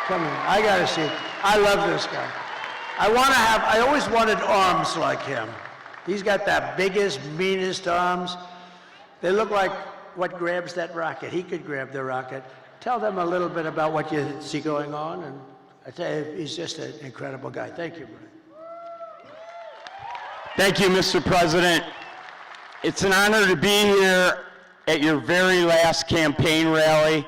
Come here. I gotta see it. I love this guy. I always wanted arms like him. He's got the biggest, meanest arms. They look like what grabs that rocket. He could grab the rocket. Tell them a little bit about what you see going on, and I tell you, he's just an incredible guy. Thank you, Brian. Thank you, Mr. President. It's an honor to be here at your very last campaign rally.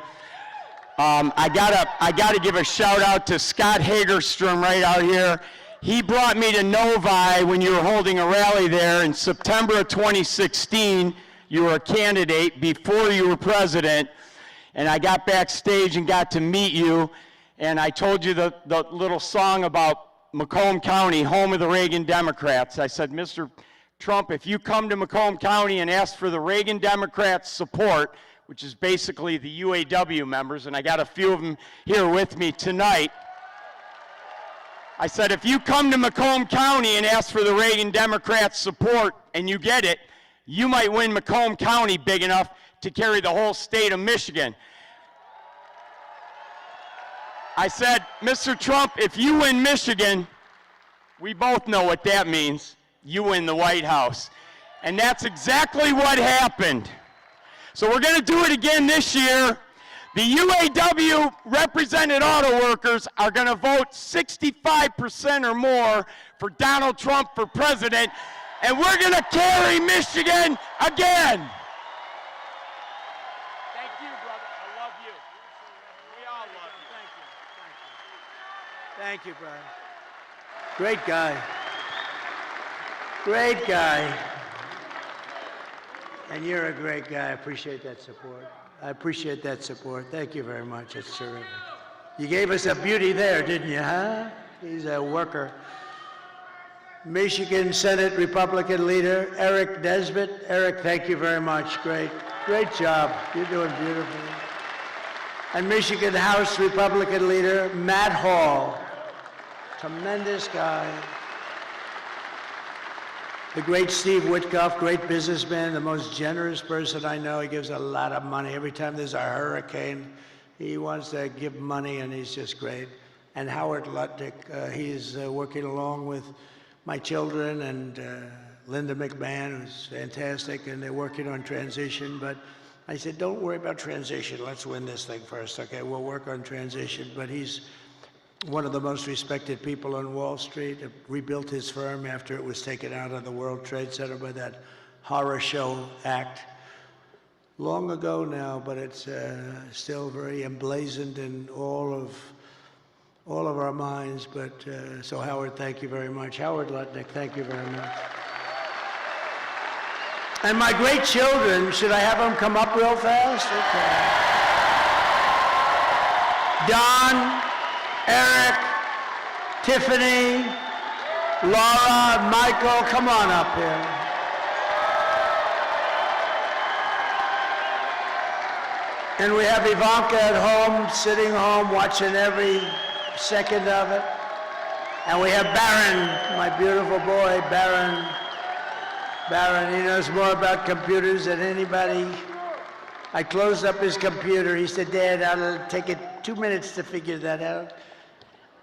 I gotta give a shout out to Scott Hagerstrom right out here. He brought me to Novi when you were holding a rally there in September of 2016. You were a candidate before you were president, and I got backstage and got to meet you, and I told you the little song about Macomb County, home of the Reagan Democrats. I said, Mr. Trump, if you come to Macomb County and ask for the Reagan Democrats' support, which is basically the UAW members, and I got a few of them here with me tonight. I said, if you come to Macomb County and ask for the Reagan Democrats' support and you get it, you might win Macomb County big enough to carry the whole state of Michigan. I said, Mr. Trump, if you win Michigan, we both know what that means. You win the White House. And that's exactly what happened. So we're going to do it again this year. The UAW represented auto workers are going to vote 65% or more for Donald Trump for president, and we're going to carry Michigan again. Thank you, brother. I love you. We all love you. Thank you, Brian. Great guy. Great guy. And you're a great guy. I appreciate that support. I appreciate that support. Thank you very much. It's terrific. You gave us a beauty there, didn't you, huh? He's a worker. Michigan Senate Republican leader, Eric Nesbitt. Eric, thank you very much. Great job. You're doing beautifully. And Michigan House Republican leader, Matt Hall. Tremendous guy. The great Steve Witkoff, great businessman, the most generous person I know. He gives a lot of money. Every time there's a hurricane, he wants to give money, and he's just great. And Howard Lutnick, he's working along with my children and Linda McMahon, who's fantastic, and they're working on transition. But I said, don't worry about transition. Let's win this thing first. Okay, we'll work on transition. But he's one of the most respected people on Wall Street, rebuilt his firm after it was taken out of the World Trade Center by that horror show act. Long ago now, but it's still very emblazoned in all of our minds. But so Howard, thank you very much. Howard Lutnick, thank you very much. And my great children, should I have them come up real fast? Okay. Don, Eric, Tiffany, Laura, Michael, come on up here. And we have Ivanka at home, sitting home, watching every second of it. And we have Barron, my beautiful boy, Barron. Barron, he knows more about computers than anybody. I closed up his computer. He said, Dad, I'll take it 2 minutes to figure that out.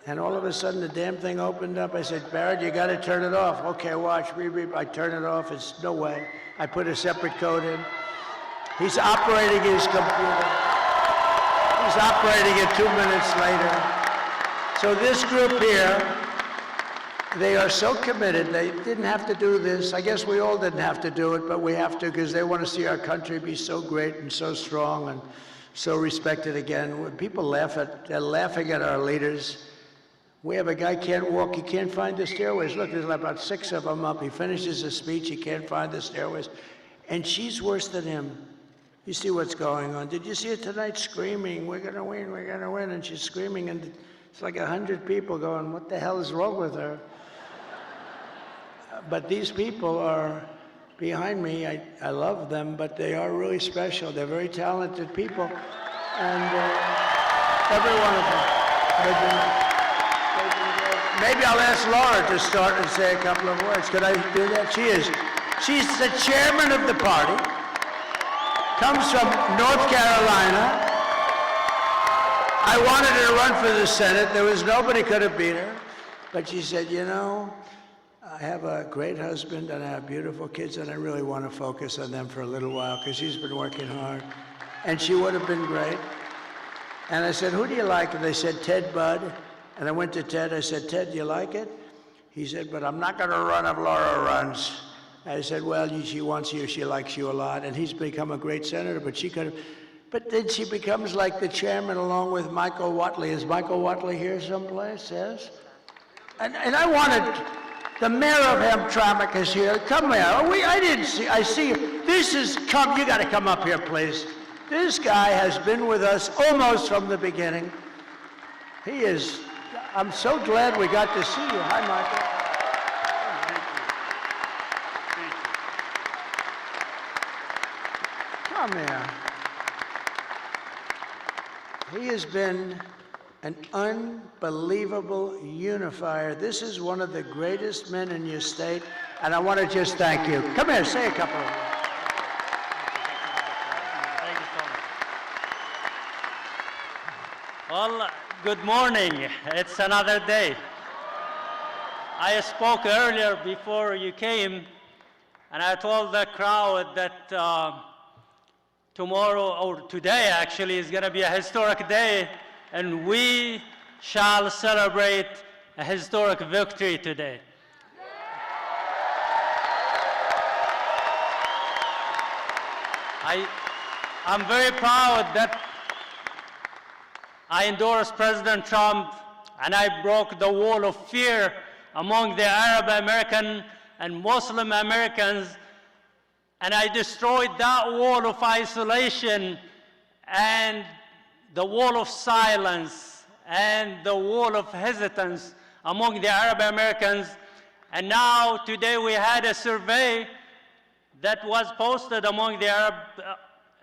And all of a sudden, the damn thing opened up. I said, Barrett, you got to turn it off. Okay, watch. Beep, beep. I turn it off. It's no way. I put a separate code in. He's operating his computer. He's operating it 2 minutes later. So this group here, they are so committed. They didn't have to do this. I guess we all didn't have to do it, but we have to because they want to see our country be so great and so strong and so respected again. When people they're laughing at our leaders. We have a guy can't walk, he can't find the stairways. Look, there's about 6 of them up. He finishes his speech, he can't find the stairways. And she's worse than him. You see what's going on. Did you see it tonight screaming, we're gonna win, we're gonna win, and she's screaming, and it's like 100 people going, what the hell is wrong with her? But these people are behind me. I love them, but they are really special. They're very talented people. And every one of them. They've been great. Maybe I'll ask Laura to start and say a couple of words. Could I do that? She's the chairman of the party, comes from North Carolina. I wanted her to run for the Senate. There was nobody could have beat her. But she said, you know, I have a great husband and I have beautiful kids and I really want to focus on them for a little while because she's been working hard. And she would have been great. And I said, who do you like? And they said, Ted Budd. And I went to Ted. I said, Ted, do you like it? He said, but I'm not going to run if Laura runs. I said, well, she wants you. She likes you a lot. And he's become a great senator, but she could have. But then she becomes like the chairman along with Michael Watley. Is Michael Watley here someplace? Yes? And I wanted, the mayor of Hamtramck is here. Come here. I didn't see, I see you. This is, you got to come up here, please. This guy has been with us almost from the beginning. He is, I'm so glad we got to see you. Hi, Michael. Come here. He has been an unbelievable unifier. This is one of the greatest men in your state, and I want to just thank you. Come here, say a couple of words. Thank you so much. Well, good morning. It's another day. I spoke earlier before you came, and I told the crowd that tomorrow, or today actually, is going to be a historic day, and we shall celebrate a historic victory today. I'm very proud that I endorsed President Trump and I broke the wall of fear among the Arab American and Muslim Americans, and I destroyed that wall of isolation and the wall of silence and the wall of hesitance among the Arab Americans. And now, today, we had a survey that was posted among the Arab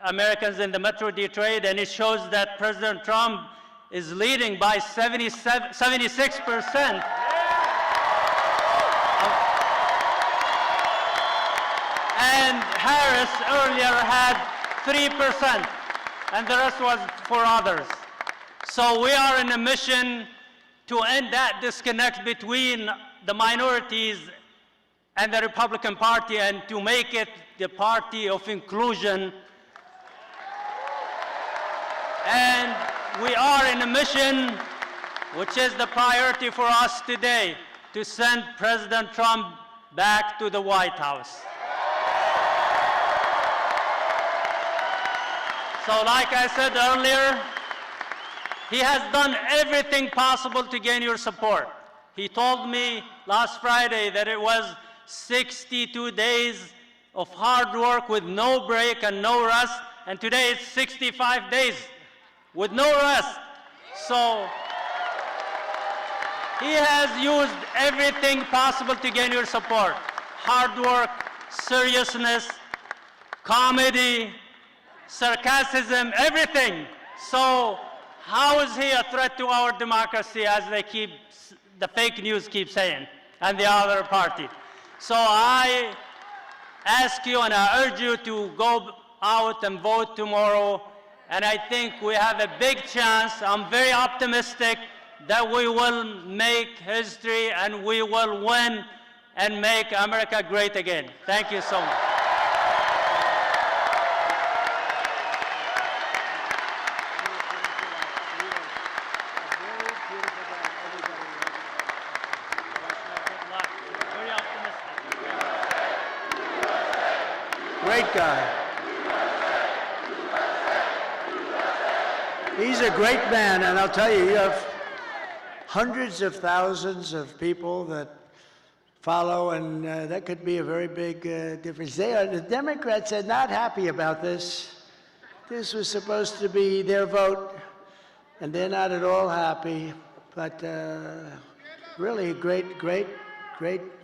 Americans in the Metro Detroit, and it shows that President Trump is leading by 76%. And Harris earlier had 3%, and the rest was for others. So we are in a mission to end that disconnect between the minorities and the Republican Party and to make it the party of inclusion. And we are in a mission, which is the priority for us today, to send President Trump back to the White House. So like I said earlier, he has done everything possible to gain your support. He told me last Friday that it was 62 days of hard work with no break and no rest, and today it's 65 days with no rest. So he has used everything possible to gain your support. Hard work, seriousness, comedy, sarcasm, everything. So how is he a threat to our democracy, as the fake news keep saying, and the other party? So I ask you and I urge you to go out and vote tomorrow and I think we have a big chance. I'm very optimistic that we will make history and we will win and make America great again. Thank you so much. Very optimistic. Great guy. He's a great man, and I'll tell you, you have hundreds of thousands of people that follow, and that could be a very big difference. The Democrats are not happy about this. This was supposed to be their vote, and they're not at all happy. But really a great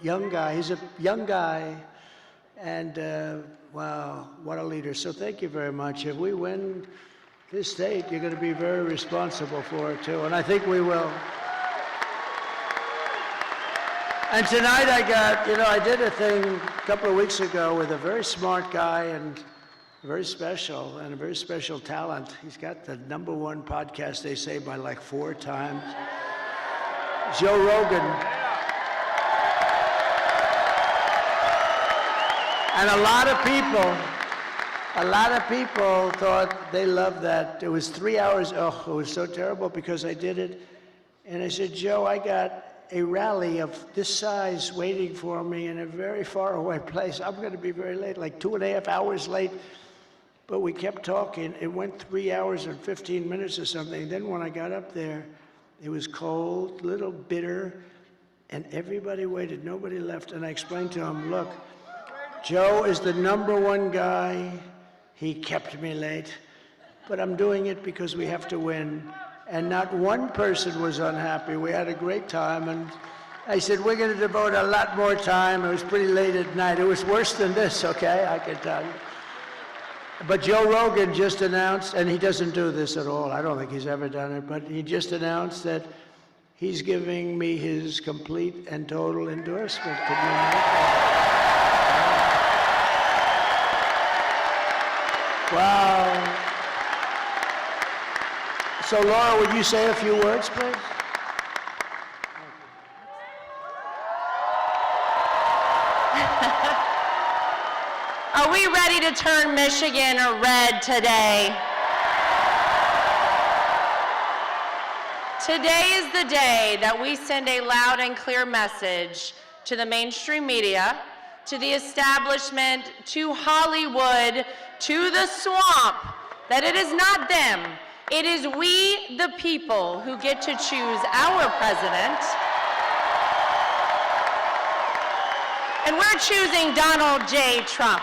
young guy. He's a young guy, and wow, what a leader. So thank you very much. If we win this state, you're going to be very responsible for it, too, and I think we will. And tonight I did a thing a couple of weeks ago with a very smart guy and very special, and a very special talent. He's got the #1 podcast, they say, by like 4 times. Joe Rogan. And a lot of people thought they loved that. It was 3 hours. Oh, it was so terrible because I did it. And I said, Joe, I got a rally of this size waiting for me in a very far away place. I'm going to be very late, like 2.5 hours late. But we kept talking. It went 3 hours and 15 minutes or something. Then when I got up there, it was cold, a little bitter, and everybody waited. Nobody left. And I explained to him, look, Joe is the #1 guy. He kept me late. But I'm doing it because we have to win. And not one person was unhappy. We had a great time, and I said, we're going to devote a lot more time. It was pretty late at night. It was worse than this, okay, I can tell you. But Joe Rogan just announced, and he doesn't do this at all. I don't think he's ever done it, but he just announced that he's giving me his complete and total endorsement. Can you imagine that? Wow. So, Laura, would you say a few words, please? Are we ready to turn Michigan red today? Today is the day that we send a loud and clear message to the mainstream media, to the establishment, to Hollywood, to the swamp, that it is not them. It is we, the people, who get to choose our president. And we're choosing Donald J. Trump.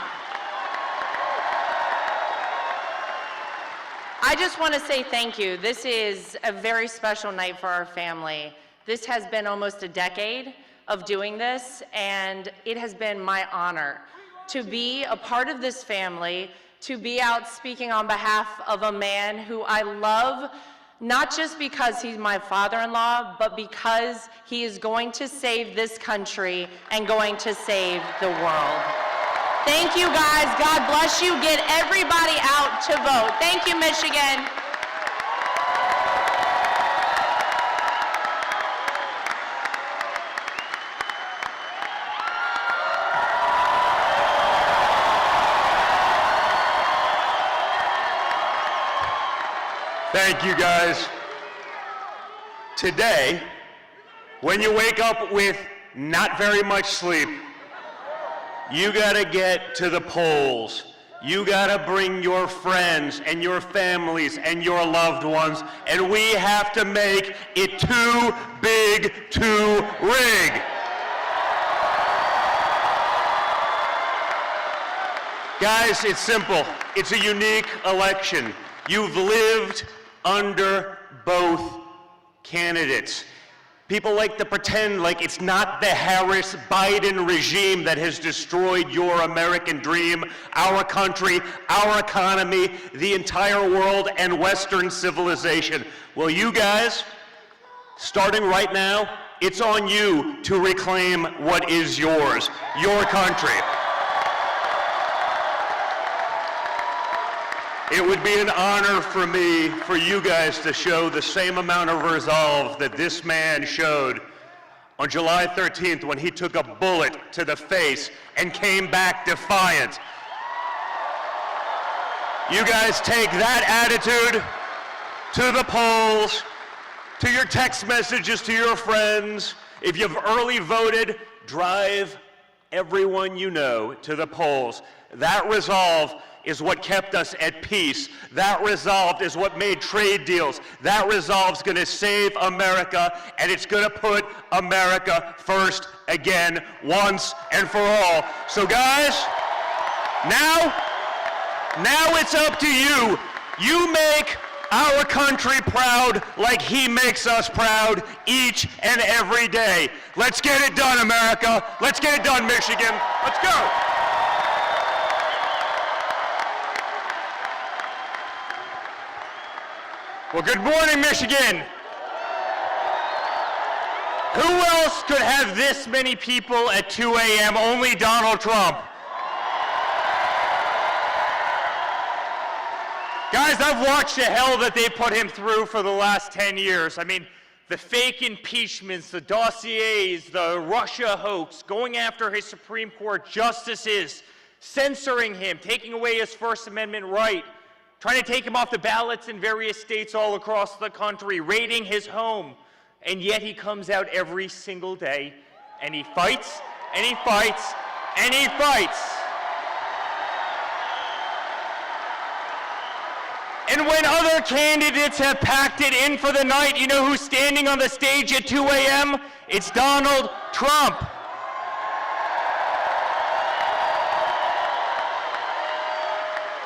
I just want to say thank you. This is a very special night for our family. This has been almost a decade of doing this, and it has been my honor to be a part of this family, to be out speaking on behalf of a man who I love, not just because he's my father-in-law, but because he is going to save this country and going to save the world. Thank you, guys. God bless you. Get everybody out to vote. Thank you, Michigan. Thank you, guys. Today, when you wake up with not very much sleep, you gotta get to the polls. You gotta bring your friends and your families and your loved ones, and we have to make it too big to rig. Guys, it's simple. It's a unique election. You've lived under both candidates. People like to pretend like it's not the Harris-Biden regime that has destroyed your American dream, our country, our economy, the entire world, and Western civilization. Well, you guys, starting right now, it's on you to reclaim what is yours, your country. It would be an honor for me, for you guys to show the same amount of resolve that this man showed on July 13th when he took a bullet to the face and came back defiant. You guys take that attitude to the polls, to your text messages to your friends. If you've early voted, drive everyone you know to the polls. That resolve is what kept us at peace. That resolve is what made trade deals. That resolve is going to save America, and it's going to put America first again, once and for all. So guys, now it's up to you. You make our country proud like he makes us proud each and every day. Let's get it done, America. Let's get it done, Michigan. Let's go. Well, good morning, Michigan. Who else could have this many people at 2 a.m.? Only Donald Trump. Guys, I've watched the hell that they put him through for the last 10 years. I mean, the fake impeachments, the dossiers, the Russia hoax, going after his Supreme Court justices, censoring him, taking away his First Amendment right, trying to take him off the ballots in various states all across the country, raiding his home. And yet he comes out every single day, and he fights, and he fights, and he fights. And when other candidates have packed it in for the night, you know who's standing on the stage at 2 a.m.? It's Donald Trump.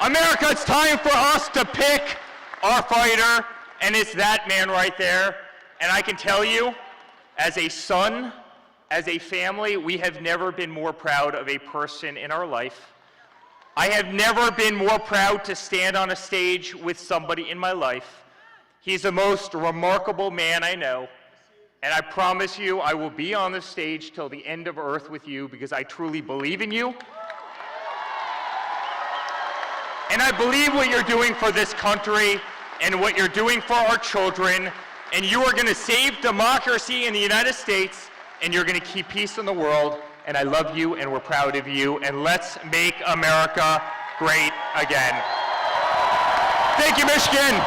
America, it's time for us to pick our fighter, and it's that man right there. And I can tell you, as a son, as a family, we have never been more proud of a person in our life. I have never been more proud to stand on a stage with somebody in my life. He's the most remarkable man I know, and I promise you I will be on the stage till the end of earth with you because I truly believe in you. And I believe what you're doing for this country and what you're doing for our children, and you are going to save democracy in the United States, and you're going to keep peace in the world. And I love you, and we're proud of you, and let's make America great again. Thank you, Michigan.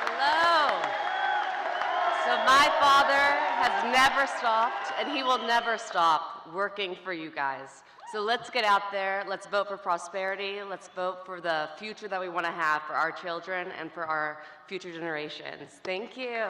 Hello. So my father has never stopped, and he will never stop working for you guys. So let's get out there, let's vote for prosperity, let's vote for the future that we want to have for our children and for our future generations. Thank you.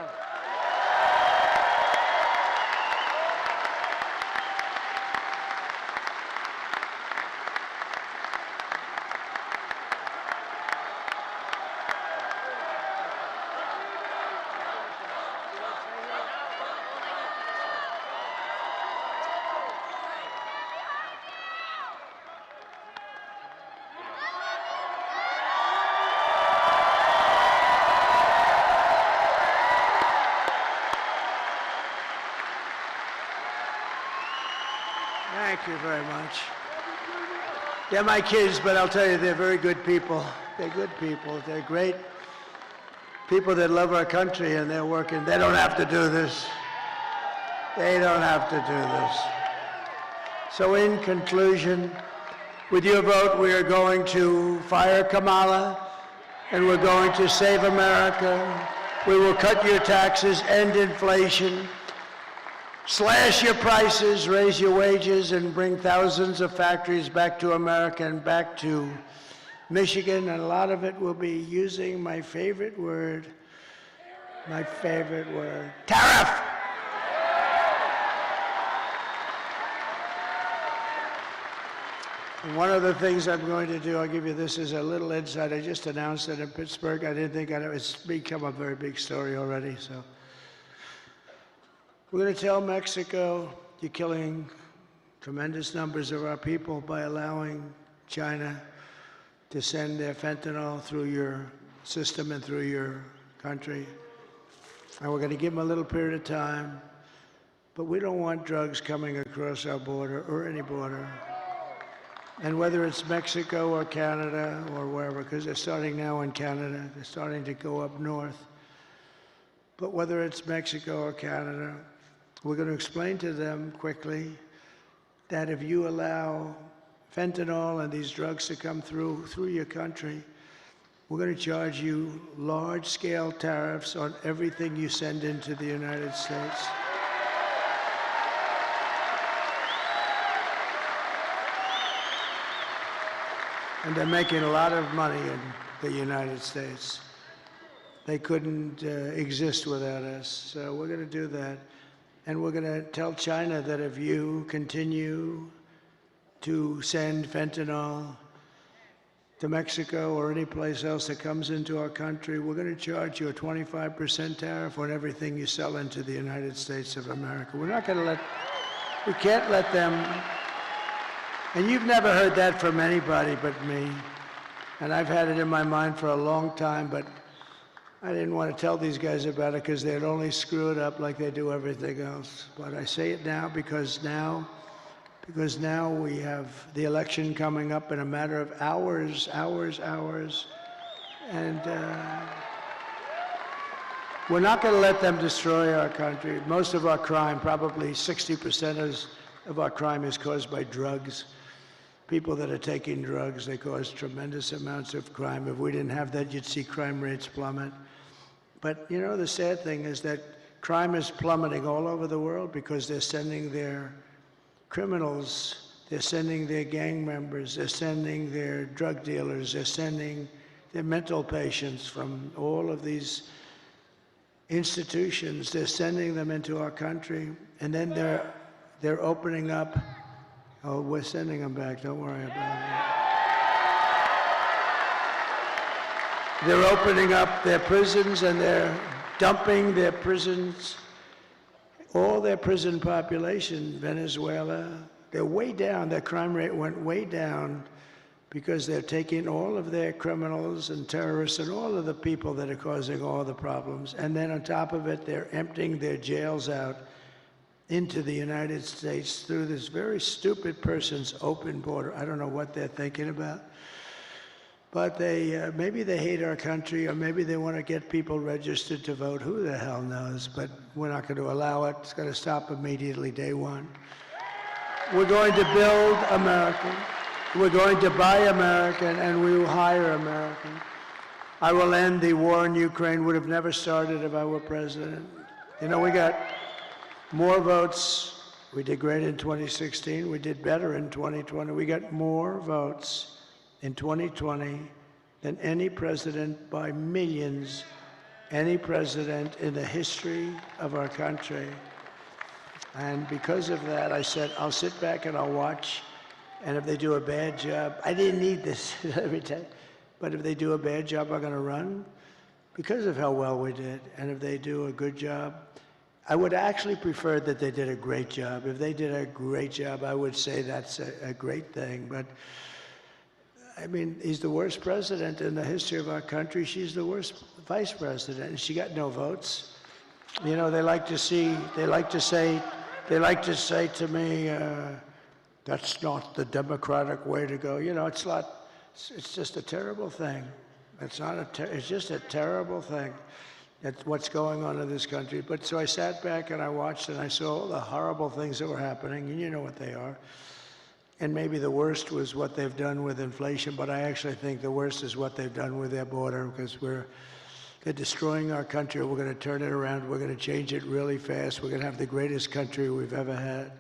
Thank you very much. They're my kids, but I'll tell you, they're very good people. They're good people. They're great people that love our country, and they're working. They don't have to do this. They don't have to do this. So in conclusion, with your vote, we are going to fire Kamala, and we're going to save America. We will cut your taxes, end inflation, slash your prices, raise your wages, and bring thousands of factories back to America and back to Michigan. And a lot of it will be using my favorite word, tariff. And one of the things I'm going to do, I'll give you this as a little insight. I just announced it in Pittsburgh. I didn't think it's become a very big story already, so. We're going to tell Mexico, you're killing tremendous numbers of our people by allowing China to send their fentanyl through your system and through your country. And we're going to give them a little period of time But we don't want drugs coming across our border or any border. And whether it's Mexico or Canada or wherever, because they're starting now in Canada, they're starting to go up north. But whether it's Mexico or Canada, we're going to explain to them quickly that if you allow fentanyl and these drugs to come through your country, we're going to charge you large-scale tariffs on everything you send into the United States. And they're making a lot of money in the United States. They couldn't exist without us. So we're going to do that. And we're going to tell China that if you continue to send fentanyl to Mexico or any place else that comes into our country, we're going to charge you a 25% tariff on everything you sell into the United States of America. We're not going to we can't let them, and you've never heard that from anybody but me, and I've had it in my mind for a long time, but I didn't want to tell these guys about it because they'd only screw it up like they do everything else. But I say it now because now we have the election coming up in a matter of hours. And we're not going to let them destroy our country. Most of our crime, probably 60% of our crime is caused by drugs. People that are taking drugs, they cause tremendous amounts of crime. If we didn't have that, you'd see crime rates plummet. But you know, the sad thing is that crime is plummeting all over the world because they're sending their criminals, they're sending their gang members, they're sending their drug dealers, they're sending their mental patients from all of these institutions. They're sending them into our country, and then they're opening up. Oh, we're sending them back. Don't worry about it. They're opening up their prisons and they're dumping their prisons, all their prison population, Venezuela. They're way down. Their crime rate went way down because they're taking all of their criminals and terrorists and all of the people that are causing all the problems. And then on top of it, they're emptying their jails out into the United States through this very stupid person's open border. I don't know what they're thinking about. But maybe they hate our country, or maybe they want to get people registered to vote. Who the hell knows? But we're not going to allow it. It's going to stop immediately, day one. We're going to build American. We're going to buy American, and we will hire American. I will end the war in Ukraine. Would have never started if I were president. You know, we got more votes. We did great in 2016. We did better in 2020. We got more votes in 2020 than any president by millions, any president in the history of our country. And because of that, I said, I'll sit back and I'll watch, and if they do a bad job, I didn't need this every time, but if they do a bad job, I'm going to run because of how well we did. And if they do a good job, I would actually prefer that they did a great job. If they did a great job, I would say that's a great thing. But I mean, he's the worst president in the history of our country. She's the worst vice president, and she got no votes. You know, they like to say to me, that's not the democratic way to go. You know, it's just a terrible thing. It's just a terrible thing. That's what's going on in this country. But so I sat back and I watched and I saw all the horrible things that were happening, and you know what they are. And maybe the worst was what they've done with inflation, but I actually think the worst is what they've done with their border, because they're destroying our country. We're going to turn it around. We're going to change it really fast. We're going to have the greatest country we've ever had.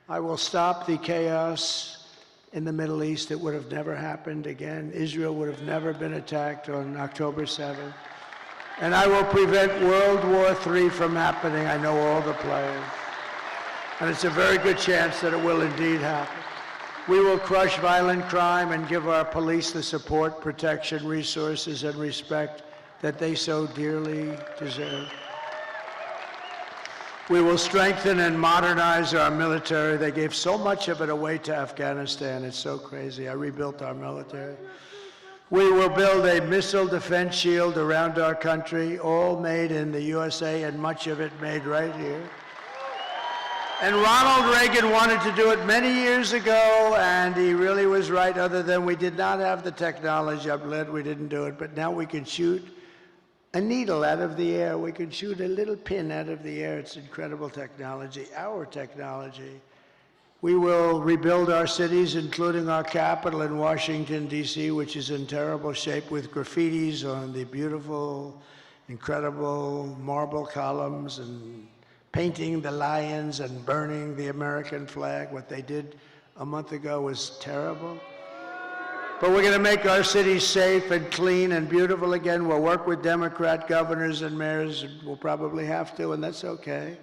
I will stop the chaos in the Middle East. It would have never happened again. Israel would have never been attacked on October 7th. And I will prevent World War III from happening. I know all the players. And it's a very good chance that it will indeed happen. We will crush violent crime and give our police the support, protection, resources, and respect that they so dearly deserve. We will strengthen and modernize our military. They gave so much of it away to Afghanistan. It's so crazy. I rebuilt our military. We will build a missile defense shield around our country, all made in the USA and much of it made right here. And Ronald Reagan wanted to do it many years ago, and he really was right, other than we did not have the technology. I'm glad we didn't do it, but now we can shoot a needle out of the air. We can shoot a little pin out of the air. It's incredible technology, our technology. We will rebuild our cities, including our capital in Washington, D.C., which is in terrible shape, with graffitis on the beautiful, incredible marble columns, and painting the lions and burning the American flag. What they did a month ago was terrible. But we're going to make our cities safe and clean and beautiful again. We'll work with Democrat governors and mayors. We'll probably have to, and that's okay.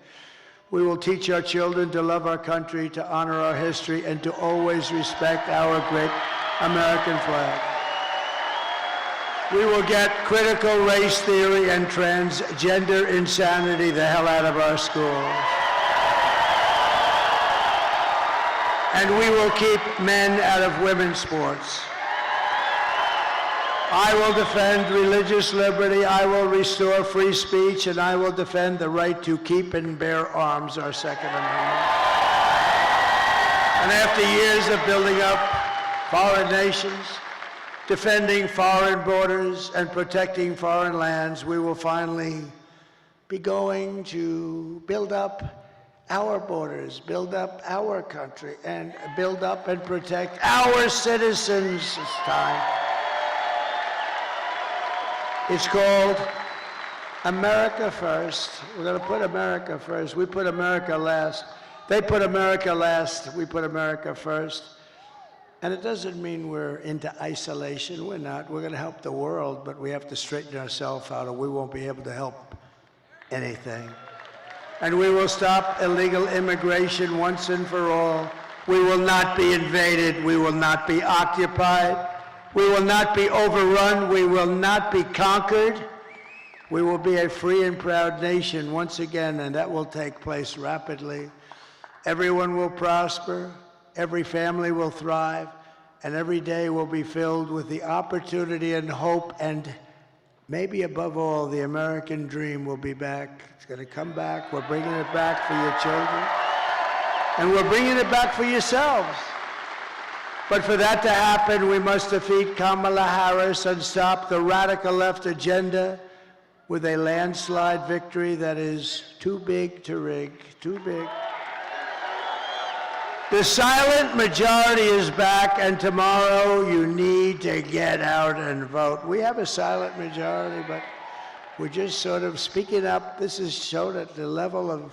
We will teach our children to love our country, to honor our history, and to always respect our great American flag. We will get critical race theory and transgender insanity the hell out of our schools. And we will keep men out of women's sports. I will defend religious liberty, I will restore free speech, and I will defend the right to keep and bear arms, our Second Amendment. And after years of building up foreign nations, defending foreign borders, and protecting foreign lands, we will finally be going to build up our borders, build up our country, and build up and protect our citizens. It's time. It's called America First. We're going to put America first. We put America last. They put America last. We put America first. And it doesn't mean we're into isolation. We're not. We're going to help the world, but we have to straighten ourselves out, or we won't be able to help anything. And we will stop illegal immigration once and for all. We will not be invaded. We will not be occupied. We will not be overrun. We will not be conquered. We will be a free and proud nation once again, and that will take place rapidly. Everyone will prosper, every family will thrive, and every day will be filled with the opportunity and hope, and maybe above all, the American dream will be back. It's going to come back. We're bringing it back for your children, and we're bringing it back for yourselves. But for that to happen, we must defeat Kamala Harris and stop the radical left agenda with a landslide victory that is too big to rig, too big. The silent majority is back, and tomorrow you need to get out and vote. We have a silent majority, but we're just sort of speaking up. This has shown that the level of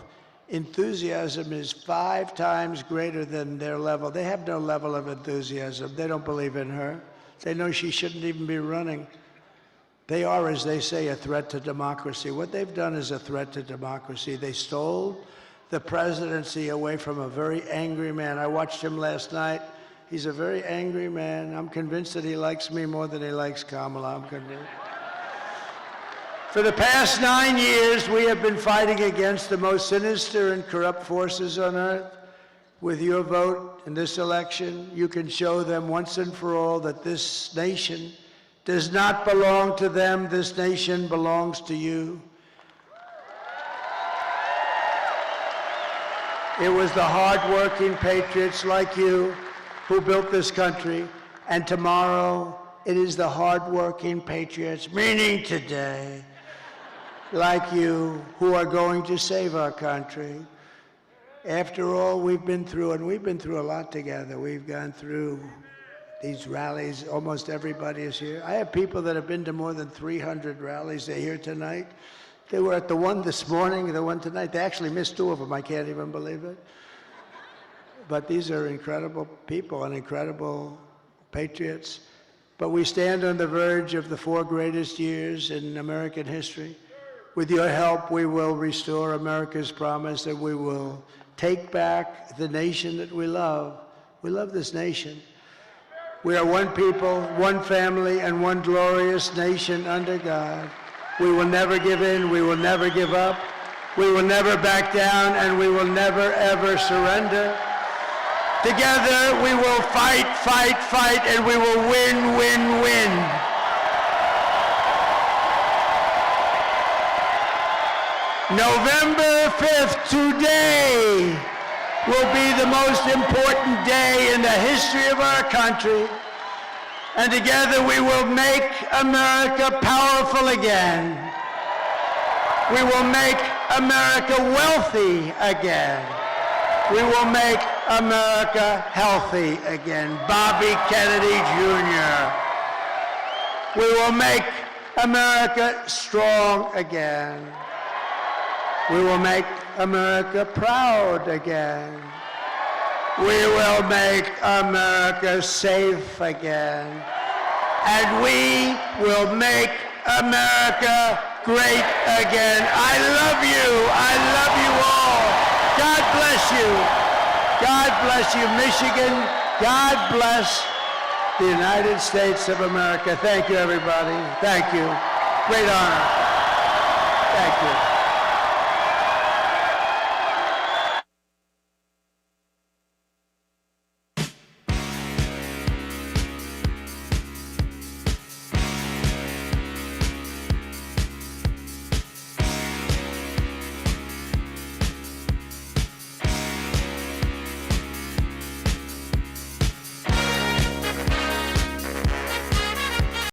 enthusiasm is 5 times greater than their level. They have no level of enthusiasm. They don't believe in her. They know she shouldn't even be running. They are, as they say, a threat to democracy. What they've done is a threat to democracy. They stole the presidency away from a very angry man. I watched him last night. He's a very angry man. I'm convinced that he likes me more than he likes Kamala. I'm convinced. For the past 9 years, we have been fighting against the most sinister and corrupt forces on earth. With your vote in this election, you can show them once and for all that this nation does not belong to them. This nation belongs to you. It was the hard-working patriots like you who built this country, and tomorrow it is the hard-working patriots, meaning today, like you, who are going to save our country. After all we've been through, and we've been through a lot together. We've gone through these rallies. Almost everybody is here. I have people that have been to more than 300 rallies. They're here tonight. They were at the one this morning, the one tonight. They actually missed 2 of them. I can't even believe it. But these are incredible people and incredible patriots. But we stand on the verge of the 4 greatest years in American history. With your help, we will restore America's promise, and we will take back the nation that we love. We love this nation. We are one people, one family, and one glorious nation under God. We will never give in. We will never give up. We will never back down, and we will never, ever surrender. Together, we will fight, fight, fight, and we will win, win, win. November 5th, today, will be the most important day in the history of our country. And together we will make America powerful again. We will make America wealthy again. We will make America healthy again. Bobby Kennedy Jr. We will make America strong again. We will make America proud again. We will make America safe again. And we will make America great again. I love you. I love you all. God bless you. God bless you, Michigan. God bless the United States of America. Thank you, everybody. Thank you. Great honor. Thank you.